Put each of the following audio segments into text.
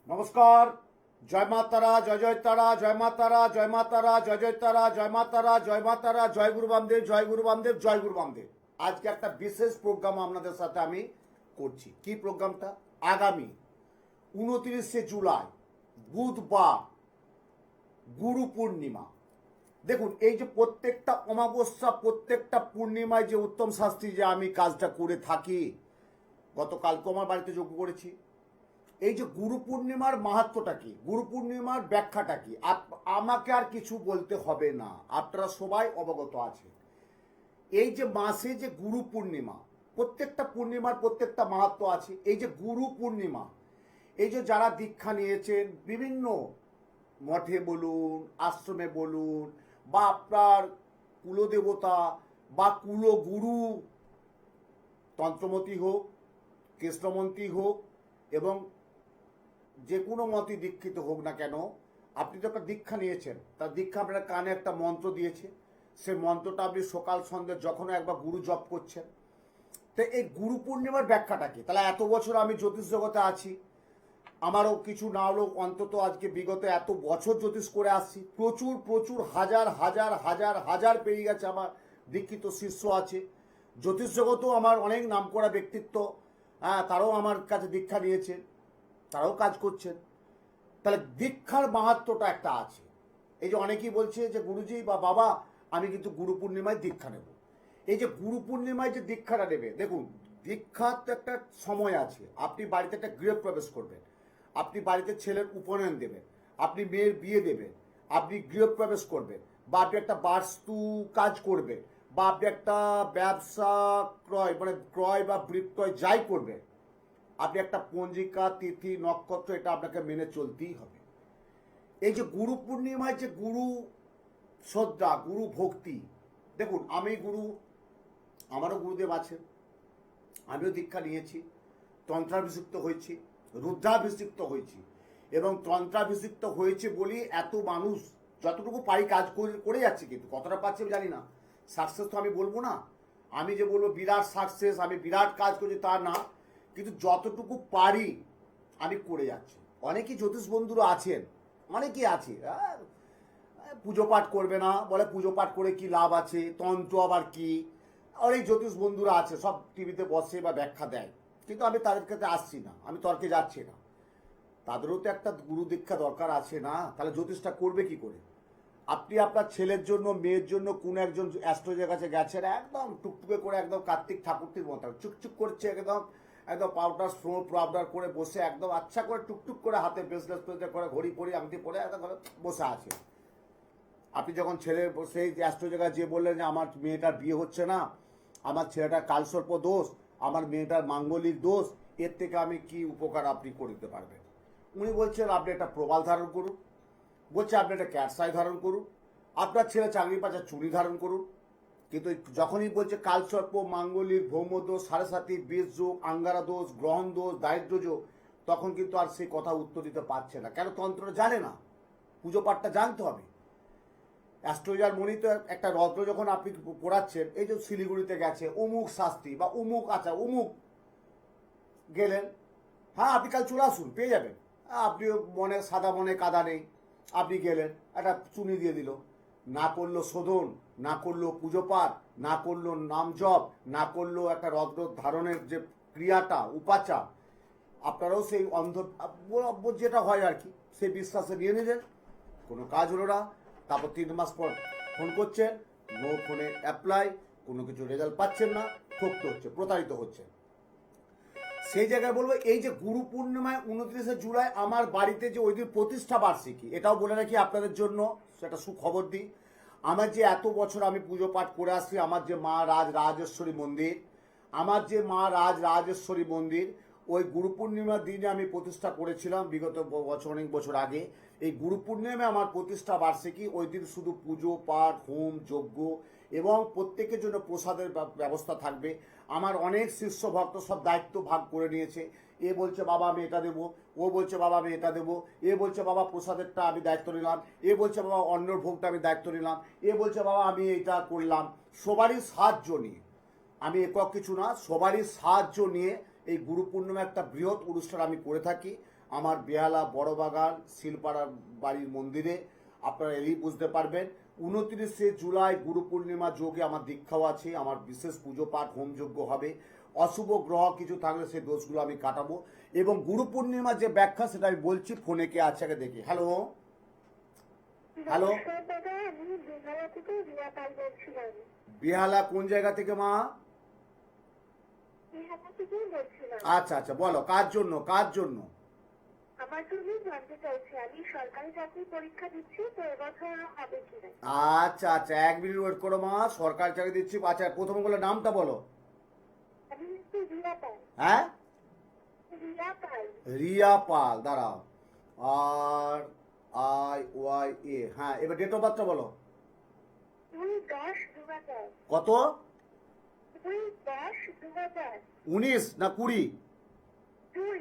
নমস্কার। জয় মা তারা, জয় জয় তারা, জয় মা তারা, জয় মা তারা, জয় জয় তারা, জয় মা তারা, জয় মা তারা, জয় গুরু বামদেব, জয় গুরু বামদেব, জয় গুরু বামদেব। আজকে একটা বিশেষ প্রোগ্রাম আপনাদের সাথে আমি করছি। কি প্রোগ্রামটা? আগামী 29শে জুলাই বুধবার গুরু পূর্ণিমা। দেখুন, এই যে প্রত্যেকটা অমাবস্যা, প্রত্যেকটা পূর্ণিমায় যে উত্তম শাস্ত্রী যে আমি কাজটা করে থাকি, গতকালকে আমার বাড়িতে যোগ্য করেছি। এই যে গুরু পূর্ণিমার মাহাত্ম্যটা কি, গুরু পূর্ণিমার ব্যাখ্যাটা কি, আমাকে আর কিছু বলতে হবে না, আপনারা সবাই অবগত আছেন। এই যে মাসে যে গুরু পূর্ণিমা, প্রত্যেকটা পূর্ণিমার প্রত্যেকটা মাহাত্ম্য আছে। এই যে গুরু পূর্ণিমা, এই যে যারা দীক্ষা নিয়েছেন বিভিন্ন মঠে বলুন, আশ্রমে বলুন, বা আপনার কুলদেবতা বা কুলগুরু, তন্ত্রমতী হোক, কৃষ্ণমন্ত্রী হোক, এবং যে কোনো মতে দীক্ষিত হোক না কেন, আপনি তো একটা দীক্ষা নিয়েছেন, তার দীক্ষা আপনার কানে একটা মন্ত্র দিয়েছে, সেই মন্ত্রটা আপনি সকাল সন্ধ্যে যখন একবার গুরু জপ করছেন। তো এই গুরু পূর্ণিমার ব্যাখ্যাটা কি? তাহলে এত বছর আমি জ্যোতিষ জগতে আছি, আমারও কিছু না হলেও অন্তত আজকে বিগত এত বছর জ্যোতিষ করে আসছি, প্রচুর প্রচুর হাজার হাজার হাজার হাজার পেরিয়ে গেছে আমার দীক্ষিত শিষ্য আছে। জ্যোতিষ জগতেও আমার অনেক নামকরা ব্যক্তিত্ব, তারাও আমার কাছে দীক্ষা নিয়েছেন, তারাও কাজ করছেন। তাহলে দীক্ষার মাহাত্ম্যটা একটা আছে। এই যে অনেকেই বলছে যে গুরুজি বা বাবা, আমি কিন্তু গুরু পূর্ণিমায় দীক্ষা নেব। এই যে গুরু পূর্ণিমায় যে দীক্ষাটা নেবে, দেখুন, দীক্ষার তো একটা সময় আছে। আপনি বাড়িতে একটা গৃহপ্রবেশ করবেন, আপনি বাড়িতে ছেলের উপনয়ন দেবেন, আপনি মেয়ের বিয়ে দেবেন, আপনি গৃহপ্রবেশ করবেন, বা আপনি একটা বাস্তু কাজ করবেন, বা আপনি একটা ব্যবসা ক্রয় মানে ক্রয় বা বিক্রয় যাই করবেন, আপনি একটা পঞ্জিকা, তিথি, নক্ষত্র এটা আপনাকে মেনে চলতেই হবে। এই যে গুরু পূর্ণিমায় যে গুরু শ্রদ্ধা, গুরু ভক্তি, দেখুন, আমি গুরু, আমারও গুরুদেব আছেন, আমিও দীক্ষা নিয়েছি, তন্ত্রাভিষিক্ত হয়েছি, রুদ্রাভিষিক্ত হয়েছি, এবং তন্ত্রাভিষিক্ত হয়েছে বলেই এত মানুষ যতটুকু পারি কাজ করে যাচ্ছে। কিন্তু কতটা পাচ্ছে আমি জানি না, সাকসেস তো আমি বলবো না, আমি যে বলবো বিরাট সাকসেস, আমি বিরাট কাজ করছি তা না, কিন্তু যতটুকু পারি আমি করে যাচ্ছি। অনেকেই জ্যোতিষ বন্ধুরা আছেন, অনেকেই আছে পুজো পাঠ করবে না, বলে পুজো পাঠ করে কি লাভ আছে, তন্ত্র আবার কি, অনেক জ্যোতিষ বন্ধুরা আছে, সব টিভিতে বসে বা ব্যাখ্যা দেয়, কিন্তু আমি তাদের কাছে আসছি না, আমি তর্কে যাচ্ছি না। তাদেরও তো একটা গুরু দীক্ষা দরকার আছে না? তাহলে জ্যোতিষটা করবে কি করে? আপনি আপনার ছেলের জন্য, মেয়ের জন্য কোন একজন অ্যাস্ট্রোলজার কাছে গেছেন, একদম টুকটুকে করে, একদম কার্তিক ঠাকুরটির মতো চুকচুক করছে, একদম একদম পাউডার স্নো পাউডার করে বসে, একদম আচ্ছা করে টুকটুক করে হাতে ব্রেসলেট করে ঘড়ি পরে আংটি পরে একদম বসে আছে। আপনি যখন ছেলে সেই অ্যাস্ট্রোলজার যে বললেন যে আমার মেয়েটার বিয়ে হচ্ছে না, আমার ছেলেটার কালসর্প দোষ, আমার মেয়েটার মাঙ্গলিক দোষ, এর থেকে আমি কি উপকার আপনি করতে পারবেন? উনি বলছেন আপনি একটা প্রবাল ধারণ করুন, বলছে আপনি একটা ক্যাটসাই ধারণ করুন, আপনার ছেলে চাকরি পাচ্ছে চুরি ধারণ করুন। কিন্তু যখনই বলছে কালসর্প, মাঙ্গলিক, ভৌমদোষ, সাড়ে সাতি, বীজ যোগ, আঙ্গারা দোষ, গ্রহণ দোষ, দারিদ্র যোগ, তখন কিন্তু আর সেই কথা উত্তর দিতে পারছে না। কেন? তন্ত্রটা জানে না, পুজো পাঠটা জানতে হবে। অ্যাস্ট্রোলজার মনি তো একটা রত্ন যখন আপনি পড়াচ্ছেন, এই যে শিলিগুড়িতে গেছে অমুক শাস্ত্রী বা অমুক, আচ্ছা অমুক গেলেন, হ্যাঁ আপনি কাল চলে আসুন, পেয়ে যাবেন। আপনি মনে সাদা মনে কাদা নেই, আপনি গেলেন, একটা চুনি দিয়ে দিল, না করলো শোধন, না করলো পুজো পাঠ, না করলো নাম জপ, না করলো একটা রত্ন ধারণের যে ক্রিয়াটা, উপাচার, আপনারাও সেই অন্ধ যেটা হয় আর কি, সেই বিশ্বাসে নিয়ে নিলেন, কোনো কাজ হলো না। তারপর 3 মাস পর ফোন করছেন, নো ফোনে অ্যাপ্লাই, কোনো কিছু রেজাল্ট পাচ্ছেন না, ঠকতে হচ্ছে, প্রতারিত হচ্ছে। সেই জায়গায় বলবো, এই যে গুরু পূর্ণিমায় 29শে জুলাই আমার বাড়িতে যে ওই দিন প্রতিষ্ঠা বার্ষিকী, এটাও বলে রাখি আপনাদের জন্য, সেটা সুখবর দিই। আমার যে এত বছর আমি পুজো পাঠ করে আসছি, আমার যে মা রাজেশ্বরী মন্দির, আমার যে মা রাজেশ্বরী মন্দির, ওই গুরু পূর্ণিমার দিনে আমি প্রতিষ্ঠা করেছিলাম বিগত বছর, অনেক বছর আগে। এই গুরু পূর্ণিমায় আমার প্রতিষ্ঠা বার্ষিকী, ওই দিন শুধু পুজো পাঠ, হোম, যজ্ঞ এবং প্রত্যেকের জন্য প্রসাদের ব্যবস্থা থাকবে। আমার অনেক শিষ্য ভক্ত সব দায়িত্ব ভাগ করে নিয়েছে। এ বলছে বাবা আমি এটা দেবো, ও বলছে বাবা আমি এটা দেবো, এ বলছে বাবা প্রসাদেরটা আমি দায়িত্ব নিলাম, এ বলছে বাবা অন্নর ভোগটা আমি দায়িত্ব নিলাম, এ বলছে বাবা আমি এটা করলাম। সবারই সাহায্য নিয়ে, আমি একক কিছু না, সবারই সাহায্য নিয়ে এই গুরু পূর্ণিমা একটা বৃহৎ অনুষ্ঠান আমি করে থাকি আমার বেহালা বড়বাগান শিলপাড়া বাড়ির মন্দিরে। আপনারা এলেই বুঝতে পারবেন। 29শে জুলাই গুরু পূর্ণিমা যোগে আমার দীক্ষাও আছে, আমার বিশেষ পুজো পাঠ হোমযজ্ঞ হবে। অশুভ গ্রহ কিছু থাকলে সেই দোষগুলো আমি কাটাবো। এবং গুরু পূর্ণিমার যে ব্যাখ্যা সেটা আমি বলছি। ফোনে কে আছে আগে দেখি। হ্যালো হ্যালো, নমস্কার দাদা, আমি বেহালা থেকে রিয়া পাল বলছিলাম। বেহালা কোন জায়গা থেকে মা? বেহালা থেকেই বলছিলাম। আচ্ছা আচ্ছা, বলো কার জন্য কার জন্য? আমার জন্য জানতে চাইছি, আমি সরকারি চাকরির পরীক্ষা দিচ্ছি, তো এবছর হবে কিনা। আচ্ছা আচ্ছা, 1 মিনিট ওয়েট করো মা, সরকারি চাকরি দিচ্ছি। আচ্ছা প্রথমে বলো নামটা বলো। আমি হচ্ছে রিয়া পাল। হ্যাঁ রিয়া পাল। রিয়া পাল, দাঁড়াও। আর আই ওয়াই এ, হ্যাঁ এবার ডেট অফ বার্থটা বলো। 2/10/2000। কত? 2/10/2000। 19 না 20? 2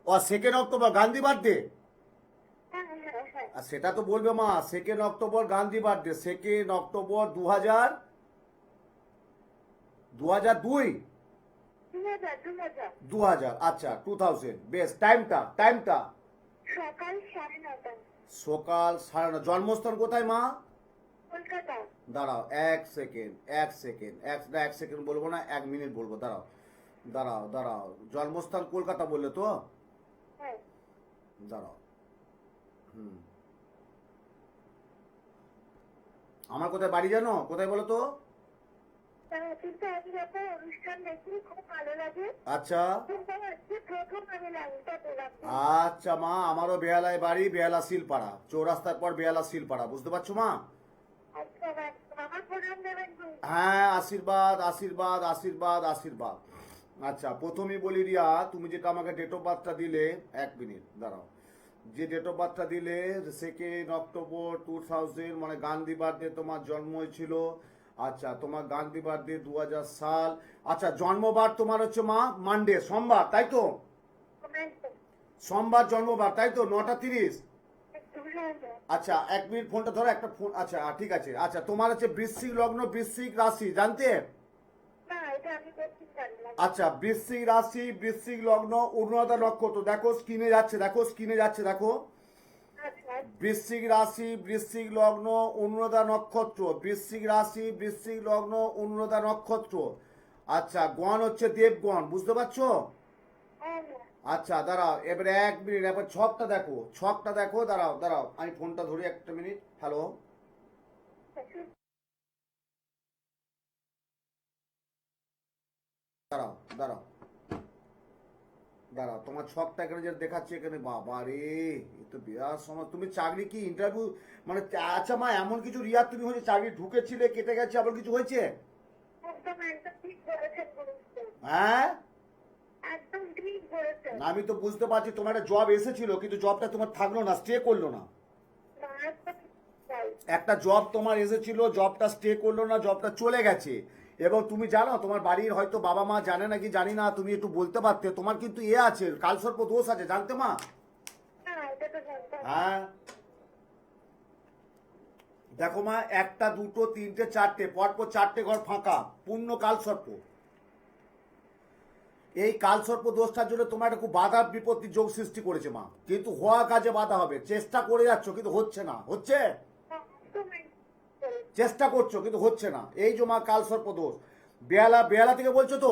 ও 2 অক্টোবর গান্ধী বার্থডে। হ্যাঁ হ্যাঁ হ্যাঁ। আর সেটা তো বলবে মা, 2 অক্টোবর গান্ধী বার্থডে। 2 অক্টোবর 2000 2002 2000। 2000, আচ্ছা 2000। বেশ, টাইমটা টাইমটা সকাল 9:30। সকাল 9:30। জন্মস্থান কোথায় মা? কলকাতা। দাঁড়াও 1 সেকেন্ড বলবো না, 1 মিনিট বলবো। দাঁড়াও দাঁড়াও দাঁড়াও, জন্মস্থান কলকাতা বললে তো? হ্যাঁ। দাঁড়াও। আমার কোথায় বাড়ি জানো? কোথায় বলো তো? কিন্তু আমি যখন অনুষ্ঠান দেখি খুব ভালো লাগে। আচ্ছা প্রথম আমি লাইনটা পেলাম। আচ্ছা মা, আমারও বেহালায় বাড়ি, বেহালা শিলপাড়া, চৌরাস্তার পর বেহালা শিলপাড়া, বুঝতে পারছো মা? আচ্ছা, আমার প্রণাম দেবেন। হ্যাঁ, আশীর্বাদ আশীর্বাদ আশীর্বাদ আশীর্বাদ। আচ্ছা প্রথমেই বলি রিয়া, তুমি যেটা আমাকে ডেট অফ বার্থটা দিলে, 1 মিনিট দাঁড়াও, যে ডেট অফ বার্থটা দিলে 2 অক্টোবর 2000, মানে গান্ধী বার্থডে তোমার জন্ম হয়েছিল। আচ্ছা তোমার গান্ধী বার্থডে 2000 সাল। আচ্ছা জন্মবার তোমার হচ্ছে মা মানডে, সোমবার, তাই তো? সোমবার জন্মবার, তাই তো? 9:30। আচ্ছা 1 মিনিট ফোনটা ধরো, একটা ফোন। আচ্ছা ঠিক আছে। আচ্ছা তোমার হচ্ছে বৃশ্চিক লগ্ন, বৃশ্চিক রাশি, জানতে? না, এটা আমি প্রথম জানলাম। আচ্ছা বৃশ্চিক রাশি, বৃশ্চিক লগ্ন, অনুরাধা নক্ষত্র। দেখো স্ক্রিনে যাচ্ছে, দেখো স্ক্রিনে যাচ্ছে, দেখো। আচ্ছা বৃশ্চিক রাশি, বৃশ্চিক লগ্ন, অনুরাধা নক্ষত্র। বৃশ্চিক রাশি, বৃশ্চিক লগ্ন, অনুরাধা নক্ষত্র। আচ্ছা গণ হচ্ছে দেবগণ, বুঝতে পারছো? হ্যাঁ। আচ্ছা দাঁড়াও, এবারে 1 মিনিট, এবার ছকটা দেখো, ছকটা দেখো। দাঁড়াও দাঁড়াও, আমি ফোনটা ধরি, একটা মিনিট। হ্যালো, দাঁড়াও দাঁড়াও দাঁড়াও, তোমার ছকটা এখানে যে দেখাচ্ছে এখানে, বাবা রে, এ তো বিরাট সময়। তুমি চাকরি কি ইন্টারভিউ, মানে আচ্ছা মা, এমন কিছু রিয়া তুমি হয়েছে চাকরি ঢুকেছিলে, কেটে গেছে, আবার কিছু হয়েছে? একদম একদম ঠিক বলেছেন গুরুজি। হ্যাঁ একদম ঠিক বলেছেন। আমি তো বুঝতে পারছি, তোমার একটা জব এসেছিল কিন্তু জবটা তোমার থাকলো না, স্টে করলো না। না, একদম তাই। একটা জব তোমার এসেছিল, জবটা স্টে করলো না, জবটা চলে গেছে। এবং তুমি জানো, তোমার বাড়ির হয়তো বাবা মা জানে নাকি জানি না, তুমি একটু বলতে পারতে। তোমার কিন্তু এ আছে, কালসর্প দোষ আছে, জানতে মা? না, এটা তো জানতাম। হ্যাঁ দেখো মা, 1, 2, 3, 4, পরপর 4টে ঘর ফাঁকা, পূর্ণ কালসর্প। এই কালসর্প দোষটার জন্য তোমার একটা খুব বাধা বিপত্তি যোগ সৃষ্টি করেছে মা। কিন্তু হওয়া কাজে বাধা হবে, চেষ্টা করে যাচ্ছ কিন্তু হচ্ছে না। হচ্ছে? একদম চেষ্টা করছো কিন্তু হচ্ছে না, এই যে মা কালসর্প দোষ। বেহালা, বেহালা থেকে বলছো তো?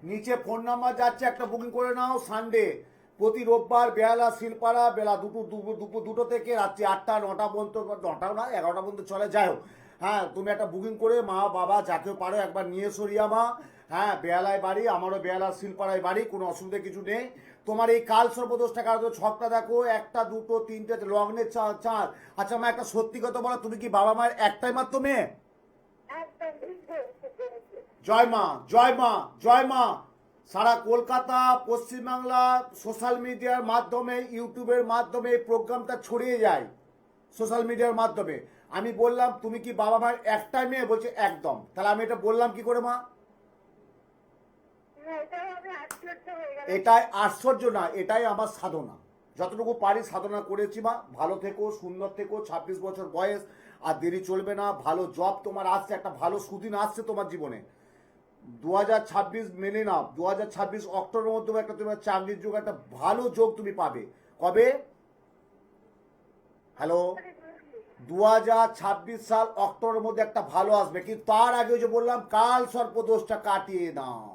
নিচে ফোন নাম্বার যাচ্ছে, একটা বুকিং করে নাও। সানডে প্রতি রোববার বেহালা শিলপাড়া বেলা দুপুর 2টো থেকে রাত্রি 8টা 9টা পর্যন্ত, 9টাও না 11টা পর্যন্ত চলে, যাই হোক। হ্যাঁ তুমি একটা বুকিং করে মা বাবা যাকেও পারো একবার নিয়ে সরিয়া মা। হ্যাঁ বেহালায় বাড়ি, আমারও বেহালা শিলপাড়ায় বাড়ি, কোনো অসুবিধা কিছু নেই। তোমার এই কাল সর্বদোষটা কারো, ছকটা দেখো, 1, 2, 3 লগ্নের চাঁদ। আচ্ছা মা একটা সত্যি কথা বলো, তুমি কি বাবা মায়ের একটাই মাত্র মেয়ে? একদম ঠিক বলেছেন। জয় মা জয় মা জয় মা। সারা কলকাতা, পশ্চিমবাংলা সোশ্যাল মিডিয়ার মাধ্যমে, ইউটিউবের মাধ্যমে এই প্রোগ্রামটা ছড়িয়ে যায়, সোশ্যাল মিডিয়ার মাধ্যমে। আমি বললাম তুমি কি বাবা মায়ের একটাই মেয়ে? বলছে একদম। তাহলে আমি এটা বললাম কি করে মা? এটাই আশ্চর্য না, এটাই আমার সাধনা। যতটুকু পারি সাধনা করেছি মা। ভালো থেকো, সুন্দর থেকো, 26 বছর বয়স, আর দেরি চলবে না। ভালো জব তোমার আসছে, একটা ভালো সুদিন আসছে তোমার জীবনে। 2026 মেনে নাও, 2026 অক্টোবরের মধ্যে একটা তোমার চাকরির যোগ, একটা ভালো যোগ তুমি পাবে। কবে? হ্যালো, 2026 সাল অক্টোবরের মধ্যে একটা ভালো আসবে, কিন্তু তার আগে ওই যে বললাম কাল সর্প দোষটা কাটিয়ে নাও।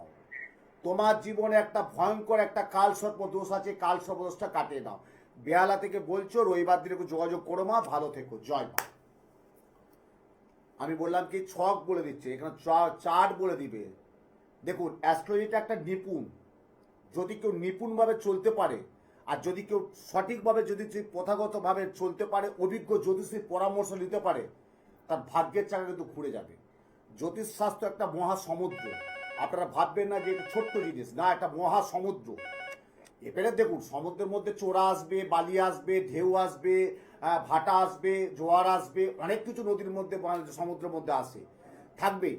তোমার জীবনে একটা ভয়ঙ্কর একটা কাল সর্প দোষ আছে, কাল সর্প দোষটা কাটিয়ে নাও। বেহালা থেকে বলছো, রবিবার দিনে একটু যোগাযোগ করো মা, ভালো থেকো, জয় মা। আমি বললাম কি ছক বলে দিচ্ছে, এখানে চার্ট বলে দিবে। দেখুন, অ্যাস্ট্রোলজিটা একটা নিপুণ, যদি কেউ নিপুণভাবে চলতে পারে, আর যদি কেউ সঠিকভাবে যদি প্রথাগতভাবে চলতে পারে, অভিজ্ঞ জ্যোতিষীর পরামর্শ নিতে পারে, তার ভাগ্যের চাকা কিন্তু ঘুরে যাবে। জ্যোতিষশাস্ত্র একটা মহাসমুদ্র। আপনারা ভাববেন না যে এটা ছোট্ট জিনিস, না, একটা মহাসমুদ্র। এবারে দেখুন, সমুদ্রের মধ্যে চোরা আসবে, বালি আসবে, ঢেউ আসবে, ভাটা আসবে, জোয়ার আসবে, অনেক কিছু নদীর মধ্যে সমুদ্রের মধ্যে আসে, থাকবে।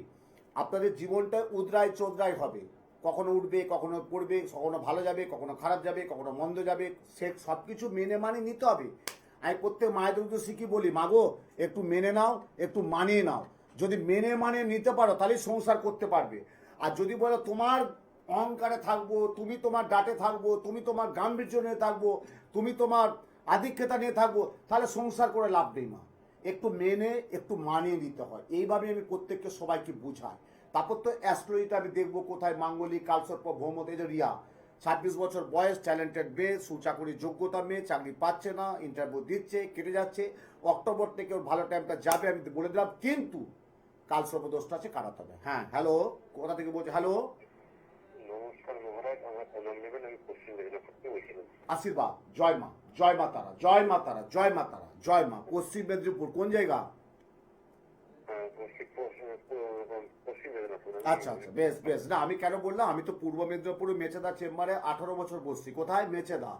আপনাদের জীবনটা উদরায় চোদরায় হবে, কখনো উঠবে, কখনো পড়বে, কখনো ভালো যাবে, কখনো খারাপ যাবে, কখনো মন্দ যাবে, সে সব কিছু মেনে মানে নিতে হবে। আমি প্রত্যেক মায়েদের তো শিখি বলি, মাগো একটু মেনে নাও, একটু মানিয়ে নাও। যদি মেনে মানে নিতে পারো তাহলে সংসার করতে পারবে। আর যদি বলো তোমার অহংকারে থাকবো, তুমি তোমার ডাটে থাকবো, তুমি তোমার গাম্ভীর্য নিয়ে থাকবো, তুমি তোমার আধিক্যতা নিয়ে থাকবো, তাহলে সংসার করে লাভ নেই মা। একটু মেনে একটু মানিয়ে নিতে হয়। এইভাবে আমি প্রত্যেককে সবাইকে বুঝাই। তারপর তো অ্যাস্ট্রোলজিটা আমি দেখবো কোথায় মাঙ্গলিক, কালসর্প, ভৌমত, এই যে রিয়া 26 বছর বয়স, ট্যালেন্টেড মেয়ে, সুচাকরির যোগ্যতা মেয়ে, চাকরি পাচ্ছে না, ইন্টারভিউ দিচ্ছে, কেটে যাচ্ছে। অক্টোবর থেকে ওর ভালো টাইমটা যাবে, আমি বলে দিলাম, কিন্তু কালসর্প দোষটা আছে, কাটাতে হবে। হ্যাঁ, হ্যালো, কোথা থেকে বলছি? হ্যালো, নমস্কার মহারাজ, আমার প্রণাম নেবেন। আমি পশ্চিম মেদিনীপুর থেকে বলছিলাম। আশীর্বাদ, জয় মা, জয় মা তারা, জয় মা তারা, জয় মা তারা, জয় মা। পশ্চিম মেদিনীপুর কোন জায়গা? পশ্চিম মেদিনীপুর। আচ্ছা আচ্ছা, বেশ বেশ। না, আমি কেন বললাম, আমি তো পূর্ব মেদিনীপুরে মেচেদা চেম্বারে 18 বছর বসছি। কোথায়? মেচেদা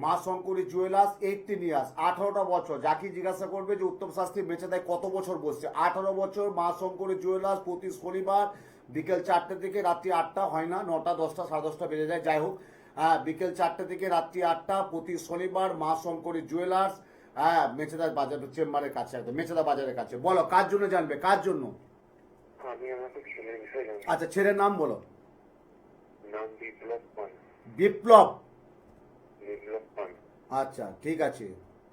মা শঙ্করী জুয়েলার্স, 18 ইয়ার্স, 18টা বছর। যাকে জিজ্ঞাসা করবে যে উত্তম শাস্ত্রী মেচেদায় কত বছর বসছে, 18 বছর। মা শঙ্করী জুয়েলার্স, প্রতি শনিবার বিকেল 4টে থেকে রাত্রি 8টা, হয় না 9টা, 10টা, 10:30 বেজে যায়, যাই হোক। হ্যাঁ, বিকেল 4টে থেকে রাত্রি 8টা, প্রতি শনিবার মা শঙ্করী জুয়েলার্স, হ্যাঁ, মেচেদা বাজার চেম্বারের কাছে, একদম মেচেদা বাজারের কাছে। বলো কার জন্য জানবে, কার জন্য? আমি আমাকে ছেলের বিষয়ে জানতে। আচ্ছা, ছেলের নাম বলো। নাম বিপ্লব পান। বিপ্লব। বিপ্লব পান। আচ্ছা, ঠিক আছে।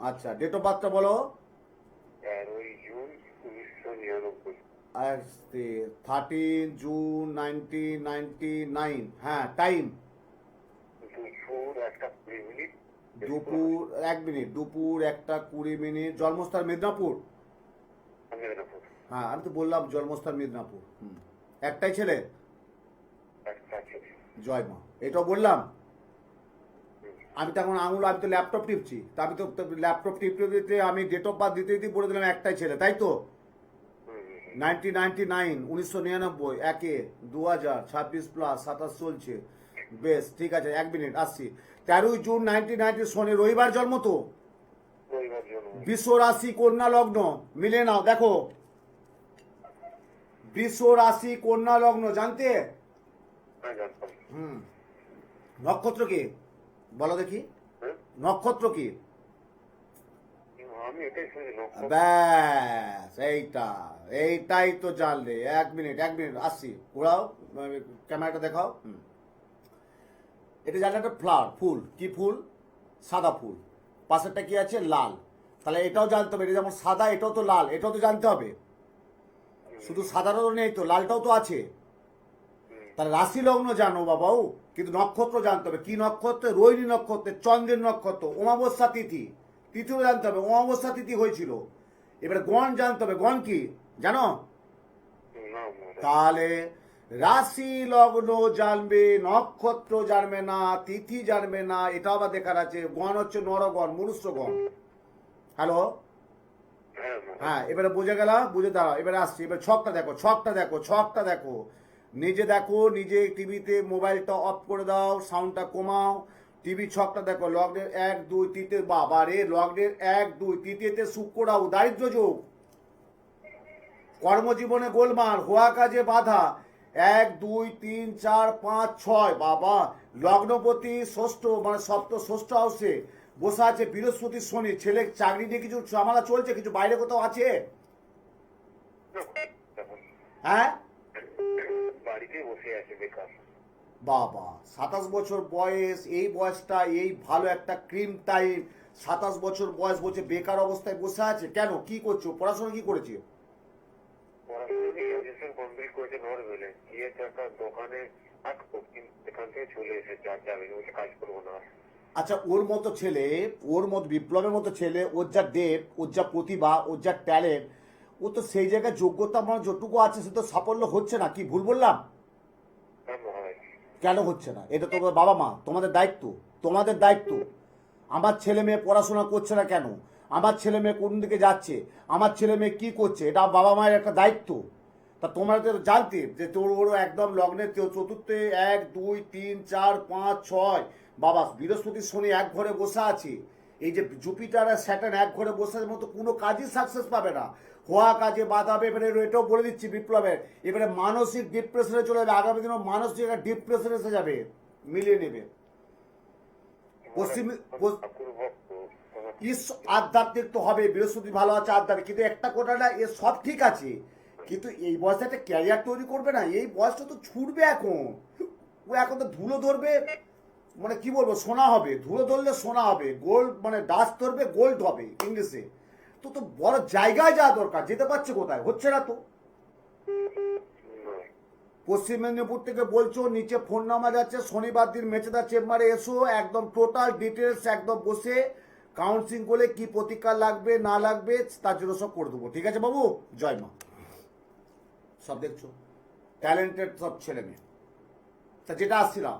আচ্ছা, ডেট অফ বার্থটা বলো। 13 জুন 1999। 13 জুন 1999। হ্যাঁ, টাইম? দুপুর 1:20। দুপুর 1 মিনিট, দুপুর 1:20। জন্মস্থান মেদিনীপুর? মেদিনীপুর। হ্যাঁ, আমি তো বললাম জন্মস্থান মেদিনীপুর। একটাই ছেলে? একটা ছেলে। জয় মা, এটাও বললাম। আমি তো এখন আঙুল, আমি তো ল্যাপটপ টিপছি, তা আমি তো ল্যাপটপ টিপতে দিতে, আমি ডেট অফ বার্থ দিতে দিতে বলে দিলাম একটাই ছেলে, তাই তো? 1999, 1999, 1/2026 প্লাস 27 চলছে। বেশ, ঠিক আছে, 1 মিনিট আসছি। 13 জুন 1990, শনি, রবিবার জন্ম তো? রবিবার জন্ম। বৃষ রাশি, কন্যা লগ্ন, মিলে নাও দেখো। বৃষ রাশি, কন্যা লগ্ন, জানতে? হ্যাঁ, জানতাম। নক্ষত্র কি বলো দেখি, হ্যাঁ? নক্ষত্র কি? আমি এটাই শুনি নক্ষত্র। ব্যাস, এইটাই তো জানলে। 1 মিনিট, 1 মিনিট আসছি, ঘোরাও ক্যামেরাটা দেখাও। এটা জানলে একটা ফ্লাওয়ার, ফুল, কি ফুল? সাদা ফুল। পাশেরটা কি আছে? লাল। তাহলে এটাও জানতে হবে, এটা যেমন সাদা, এটাও তো লাল, এটাও তো জানতে হবে। শুধু সাদাটা তো নেই তো, লালটাও তো আছে। তাহলে রাশি লগ্ন জানো বাবাও, কিন্তু নক্ষত্র জানতে হবে। কি নক্ষত্র? রোহিণী নক্ষত্রের চন্দ্রের নক্ষত্র, অমাবস্যা তিথি, তিথিও জানতে হবে, অমাবস্যা তিথি হয়েছিল। এবারে গণ জানতে হবে, গণ কি জানো? না, তাহলে রাশি লগ্ন জানবে, নক্ষত্র জানবে না, তিথি জানবে না, এটা আবার দেখার আছে। গণ হচ্ছে নরগণ, মনুষ্যগণ। হ্যালো, হ্যাঁ, এবারে বুঝে গেলাম, বুঝে দাঁড়াও, এবারে আসছি। এবার ছকটা দেখো, ছকটা দেখো, ছকটা দেখো, নিজে দেখো, নিজে টিভিতে মোবাইলটা অফ করে দাও, সাউন্ডটা কমাও, টিভি ছকটা দেখো। লগ্নের 1, 2, 3, বাবা রে, লগ্নের 1, 2, 3 শুক্র রাহু, দারিদ্র যোগ, কর্মজীবনে গোলমাল, হওয়া কাজে বাধা। 1, 2, 3, 4, 5, 6, বাবা। লগ্নপতি ষষ্ঠ, মানে সপ্ত, ষষ্ঠ হাউসে বসে আছে বৃহস্পতি, শনি। ছেলে চাকরি নিয়ে কিছু ঝামেলা চলছে, কিছু বাইরে কোথাও আছে? হ্যাঁ, বাড়িতেই বসে আছে বেকার। বাবা 27 বছর বয়স, এই বয়সটা এই ভালো একটা ক্রিম টাইম, 27 বছর বয়স বলছে বেকার অবস্থায় বসে আছে কেন? কি করছো? পড়াশোনা কি করেছে? পড়াশোনা গ্রাজুয়েশন কমপ্লিট করেছে নরওয়েলে, গিয়ে তো একটা দোকানে থাকতো, কিন্তু সেখান থেকে চলে এসেছে, আর যাবে না, বলছে কাজ করবো না আর। আচ্ছা, ওর মতো ছেলে, ওর মতো বিপ্লবের মতো ছেলে, ওর যা ডেপ, ওর যা প্রতিভা, ওর যা ট্যালেন্ট, ও তো সেই জায়গায় যোগ্যতা আমার যতটুকু আছে সে তো সাফল্য হচ্ছে না। কি ভুল বললাম? হ্যাঁ মহারাজ। কেন হচ্ছে না? এটা তোমার বাবা মা, তোমাদের দায়িত্ব, তোমাদের দায়িত্ব। আমার ছেলে মেয়ে পড়াশোনা করছে না কেন, আমার ছেলে মেয়ে কোন দিকে যাচ্ছে, আমার ছেলে মেয়ে কি করছে, এটা বাবা মায়ের একটা দায়িত্ব। তা তোমরা তো জানতে যে তোর ওর একদম লগ্নে চতুর্থে 1 2 3 4 5 6 বাবা বৃহস্পতি শনি এক ঘরে বসে আছে। এই যে জুপিটার আর স্যাটার্ন এক ঘরে বসে আছে, মতো কোনো কাজই সাকসেস পাবে না, হওয়া কাজে বাধা হবে। এবারে এটাও বলে দিচ্ছি বিপ্লবের, এবারে মানসিক ডিপ্রেশনে চলে যাবে, আগামী দিনে মানসিক একটা ডিপ্রেশনে এসে যাবে, মিলিয়ে নেবে। পশ্চিম ঠাকুর ভক্ত তোমার। ইস আধ্যাত্মিক তো হবে, বৃহস্পতি ভালো আছে আধ্যাত্মিক, কিন্তু একটা কোটা না, এ সব ঠিক আছে, কিন্তু এই বয়সে একটা ক্যারিয়ার তৈরি করবে না, এই বয়সটা তো ছুটবে এখন। ও এখন তো ধুলো ধরবে, মানে কি বলবো, সোনা হবে, ধুলো ধরলে সোনা হবে, গোল্ড মানে ডাস্ট ধরবে গোল্ড হবে ইংলিশে। তো তো বড় জায়গায় যাওয়া দরকার, যেতে পারছে কোথায়? হচ্ছে না তো। পশ্চিম মেদিনীপুর থেকে বলছো, নিচে ফোন নাম্বার যাচ্ছে, শনিবার দিন মেচেদা চেম্বারে এসো, একদম টোটাল ডিটেলস একদম বসে কাউন্সিলিং করে কি প্রতিকার লাগবে না লাগবে তার জন্য সব করে দেবো। ঠিক আছে বাবু, জয় মা। সব দেখছো ট্যালেন্টেড সব ছেলে মেয়ে। তা যেটা আসছিলাম,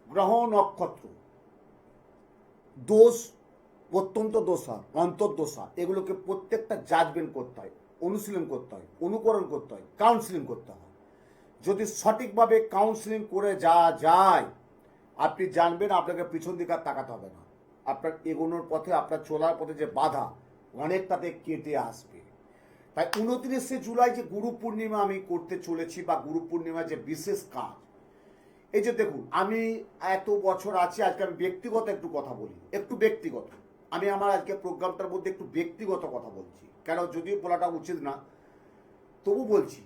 গ্রহ নক্ষত্র দোষ, প্রত্যন্ত দোষা, অন্তর্দোষা, এগুলোকে প্রত্যেকটা জাজমেন্ট করতে হয়, অনুশীলন করতে হয়, অনুকরণ করতে হয়, কাউন্সিলিং করতে হয়। যদি সঠিকভাবে কাউন্সিলিং করে যাওয়া যায়, আপনি জানবেন আপনাকে পিছন দিকে আর তাকাতে হবে না। আপনার এগোনোর পথে, আপনার চলার পথে যে বাধা অনেক তাতে কেটে আসবে। তাই 29শে জুলাই যে গুরু পূর্ণিমা আমি করতে চলেছি, বা গুরু পূর্ণিমার যে বিশেষ কাজ, এই যে দেখুন আমি এত বছর আছি, আজকে আমি ব্যক্তিগত একটু কথা বলি, একটু ব্যক্তিগত। আমি আমার আজকে প্রোগ্রামটার মধ্যে একটু ব্যক্তিগত কথা বলছি, কেন যদিও বলাটা উচিত না, তবু বলছি।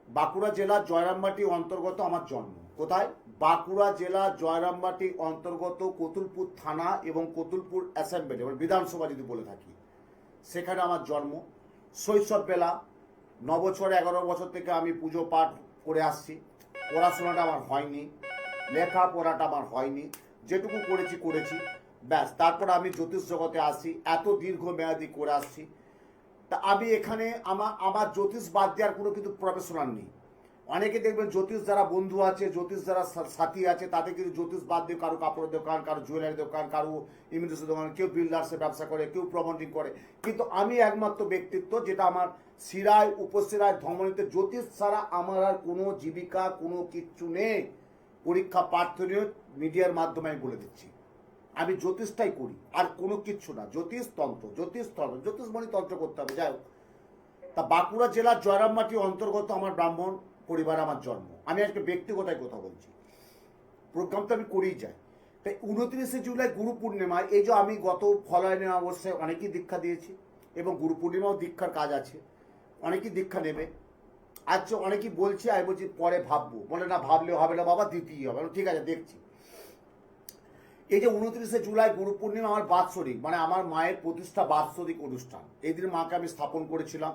বাঁকুড়া জেলার জয়রামবাটি অন্তর্গত আমার জন্ম। কোথায়? বাঁকুড়া জেলা জয়রামবাটি অন্তর্গত কতুলপুর থানা এবং কতুলপুর অ্যাসেম্বলি, মানে বিধানসভা যদি বলে থাকি, সেখানে আমার জন্ম। শৈশব বেলা 9 বছর 11 বছর থেকে আমি পুজো পাঠ করে আসছি। পড়াশোনাটা আমার হয়নি, লেখাপড়াটা আমার হয়নি, যেটুকু করেছি ব্যাস। তারপর আমি জ্যোতিষ জগতে আসি, এত দীর্ঘমেয়াদী করে আসছি। তা আমি এখানে আমার জ্যোতিষ বাদ দেওয়ার কোনো কিন্তু প্রফেশনাল নেই। অনেকে দেখবেন জ্যোতিষ যারা বন্ধু আছে, জ্যোতিষ যারা সাথী আছে, তাদের কিন্তু জ্যোতিষ বাদ দিয়ে কারো কাপড়ের দোকান, কারো জুয়েলারি দোকান, কারো ইমিটেশন দোকান, কেউ বিল্ডার্সের ব্যবসা করে, কেউ প্রমোটিং করে। কিন্তু আমি একমাত্র ব্যক্তিত্ব যেটা আমার শিরায় উপশিরায় ধমনীতে, জ্যোতিষ ছাড়া আমার আর কোনো জীবিকা কোনো কিচ্ছু নেই। পরীক্ষা প্রার্থনীয় মিডিয়ার মাধ্যমে আমি বলে দিচ্ছি, আমি জ্যোতিষটাই করি, আর কোনো কিচ্ছু না। জ্যোতিষ তন্ত্র, জ্যোতিষমণি তন্ত্র করতে হবে। যাই হোক, তা বাঁকুড়া জেলার জয়রামবাটি অন্তর্গত আমার ব্রাহ্মণ পরিবার, আমার জন্ম। আমি আজকে ব্যক্তিগতায় কথা বলছি, প্রোগ্রাম তো আমি করেই যাই। তাই 29শে জুলাই গুরু পূর্ণিমা, এই যে আমি গত ফলায়নে অবস্থায় অনেকেই দীক্ষা দিয়েছি, এবং গুরু পূর্ণিমাও দীক্ষার কাজ আছে, অনেকেই দীক্ষা নেবে। আচ্ছা, অনেকেই বলছে, আমি বলছি পরে ভাববো, বলে না ভাবলেও হবে না বাবা, দিতেই হবে। ঠিক আছে, দেখছি। এই যে 29শে জুলাই গুরু পূর্ণিমা আমার বাৎসরিক, মানে আমার মায়ের প্রতিষ্ঠা বাৎসরিক অনুষ্ঠান। এই দিন মাকে আমি স্থাপন করেছিলাম।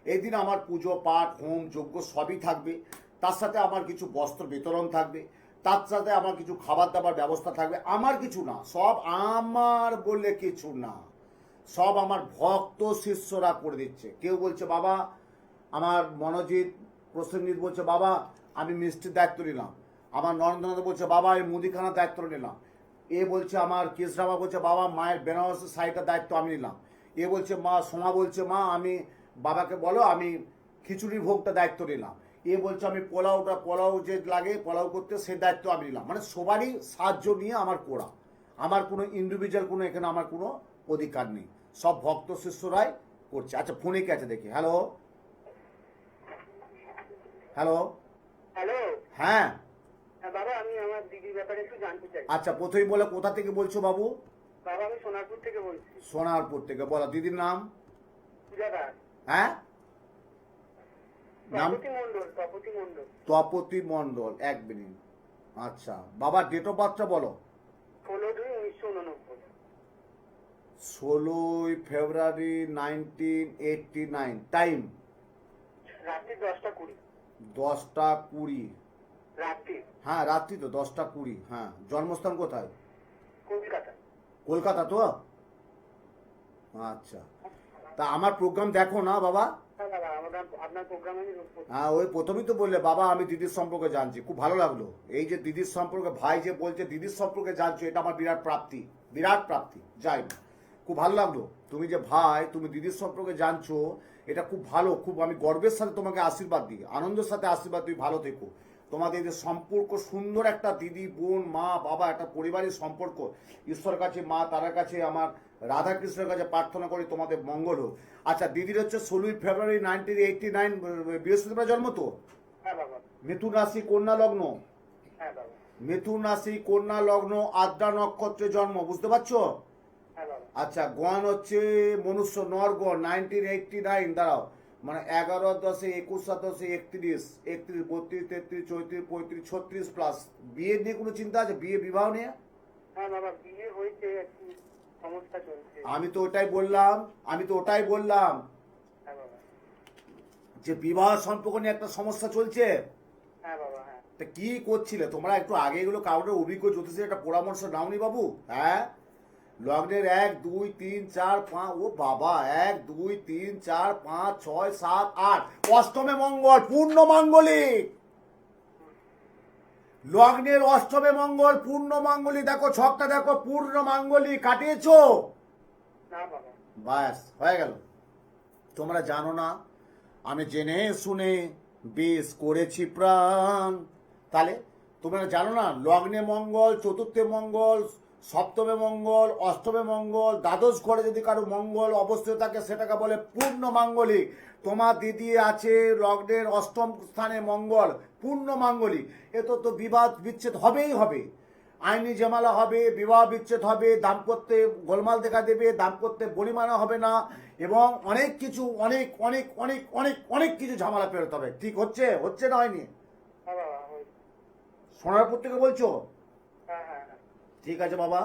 এই দিন আমার পুজো পাঠ হোম যজ্ঞ সবই থাকবে, তার সাথে আমার কিছু বস্ত্র বিতরণ থাকবে, তার সাথে আমার কিছু খাবার দাবার ব্যবস্থা থাকবে। আমার কিছু না, সব আমার বলে কিছু না, সব আমার ভক্ত শিষ্যরা করে দিচ্ছে। কেউ বলছে বাবা, আমার মনোজিৎ প্রসেনজিৎ বলছে বাবা আমি মিষ্টির দায়িত্ব নিলাম, আমার নরেন্দ্রনাথ বলছে বাবা আমি মুদিখানার দায়িত্ব নিলাম, এ বলছে আমার কেশরামা বলছে বাবা মায়ের বেনারসের শাড়িটার দায়িত্ব আমি নিলাম, এ বলছে মা সোমা বলছে মা আমি বাবাকে বলো আমি খিচুড়ির ভোগটা দায়িত্ব নিলাম, এ বলছে আমি পোলাও যে লাগে পোলাও করতে সে দায়িত্ব আমি নিলাম। মানে সবারই সাহায্য নিয়ে আমার করা, আমার কোনো ইন্ডিভিজুয়াল কোনো এখানে আমার কোনো অধিকার নেই, সব ভক্ত শিষ্যরাই করছে। আচ্ছা, ফোনে কে আছে দেখি। হ্যালো হ্যালো হ্যালো, হ্যাঁ বাবা আমি আমার দিদির ব্যাপারে একটু জানতে চাই। আচ্ছা, প্রথমেই বলে কোথা থেকে বলছো বাবু? বাবা আমি সোনারপুর থেকে বলছি। সোনারপুর থেকে। বলো দিদির নাম। পূজা দাস। হ্যাঁ, নাম তপতি মণ্ডল, তপতি মণ্ডল। তপতি মণ্ডল, 1 মিনিট। আচ্ছা বাবা, ডেট অফ বার্থটা বলো। 16/2/1989। 16 ফেব্রুয়ারি 1989। টাইম রাত্রি 10টা 20। 10টা 20। রাত্রি হ্যাঁ রাত্রি তো 10টা 20। হ্যাঁ, জন্মস্থান কোথায়? কলকাতা। কলকাতা তো? আচ্ছা, তা আমার প্রোগ্রাম দেখো না বাবা? হ্যাঁ বাবা, আপনার প্রোগ্রামে আমি হ্যাঁ, ওই প্রথমেই তো বললে বাবা আমি দিদির সম্পর্কে জানছি, খুব ভালো লাগলো। এই যে দিদির সম্পর্কে ভাই যে বলছে দিদির সম্পর্কে জানছো, এটা আমার বিরাট প্রাপ্তি, বিরাট প্রাপ্তি। যাই না, খুব ভালো লাগলো। তুমি যে ভাই তুমি দিদির সম্পর্কে জানছো, এটা খুব ভালো। খুব আমি গর্বের সাথে তোমাকে আশীর্বাদ দিই, আনন্দের সাথে আশীর্বাদ দিই, ভালো থেকো। তোমাদের এই যে সম্পর্ক সুন্দর, একটা দিদি বোন মা বাবা একটা পরিবারের সম্পর্ক, ঈশ্বরের কাছে মা তারার কাছে আমার রাধাকৃষ্ণের কাছে প্রার্থনা করি তোমাদের মঙ্গল হোক। আচ্ছা, দিদির হচ্ছে 16 ফেব্রুয়ারি 1989, বৃহস্পতিবার জন্ম তো? হ্যাঁ বাবা। মিথুন রাশি কন্যা লগ্ন। হ্যাঁ বাবা। মিথুন রাশি কন্যা লগ্ন, আদ্রা নক্ষত্রে জন্ম, বুঝতে পারছো? হ্যাঁ বাবা। আচ্ছা, গণ হচ্ছে মনুষ্য নরগণ 1989। দাঁড়াও, মানে 11/10, 21/10, 31, 32, 33, 34, 35, 36 প্লাস। বিয়ে নিয়ে কোনো চিন্তা আছে? বিয়ে বিবাহ নিয়ে? হ্যাঁ বাবা, বিয়ে হয়েছে, একটু সমস্যা চলছে। আমি তো ওটাই বললাম হ্যাঁ বাবা। যে বিবাহ সম্পর্ক নিয়ে একটা সমস্যা চলছে। হ্যাঁ বাবা। হ্যাঁ। তা কি করছিলে তোমরা? একটু আগে এগুলো কাউকে অভিজ্ঞ জ্যোতিষের একটা পরামর্শ নাওনি বাবু? হ্যাঁ, লগ্নের 1 2 3 4 5, ও বাবা 1 2 3 4 5 6 7 8, অষ্টমে মঙ্গল, পূর্ণ মাঙ্গলিক। লগ্নের অষ্টমে মঙ্গল, পূর্ণ মাঙ্গলিক। দেখো ছকটা দেখো, পূর্ণ মাঙ্গলিক কাটিয়েছো। না বাবা। ব্যাস হয়ে গেল। তোমরা জানো না আমি জেনে শুনে বেশ করেছি প্রাণ। তাহলে তোমরা জানো না, লগ্নে মঙ্গল, চতুর্থে মঙ্গল, সপ্তমে মঙ্গল, অষ্টমে মঙ্গল, দ্বাদশ ঘরে যদি কারো মঙ্গল অবস্থিত থাকে সেটাকে বলে পূর্ণ মাঙ্গলিক। তোমার দিদি আছে লগ্নের অষ্টম স্থানে মঙ্গল, পূর্ণ মাঙ্গলিক। এ তো বিবাদ বিচ্ছেদ হবেই হবে, আইনি ঝামেলা হবে, বিবাহ বিচ্ছেদ হবে, দাম্পত্যে গোলমাল দেখা দেবে, দাম্পত্যে বলিমানা হবে না, এবং অনেক কিছু অনেক অনেক অনেক অনেক অনেক কিছু ঝামেলা পেরোতে হবে। ঠিক হচ্ছে না হয়নি? হ্যাঁ বাবা, হয়েছে। সোনারপুর থেকে বলছো? হ্যাঁ হ্যাঁ হ্যাঁ। ঠিক আছে বাবা,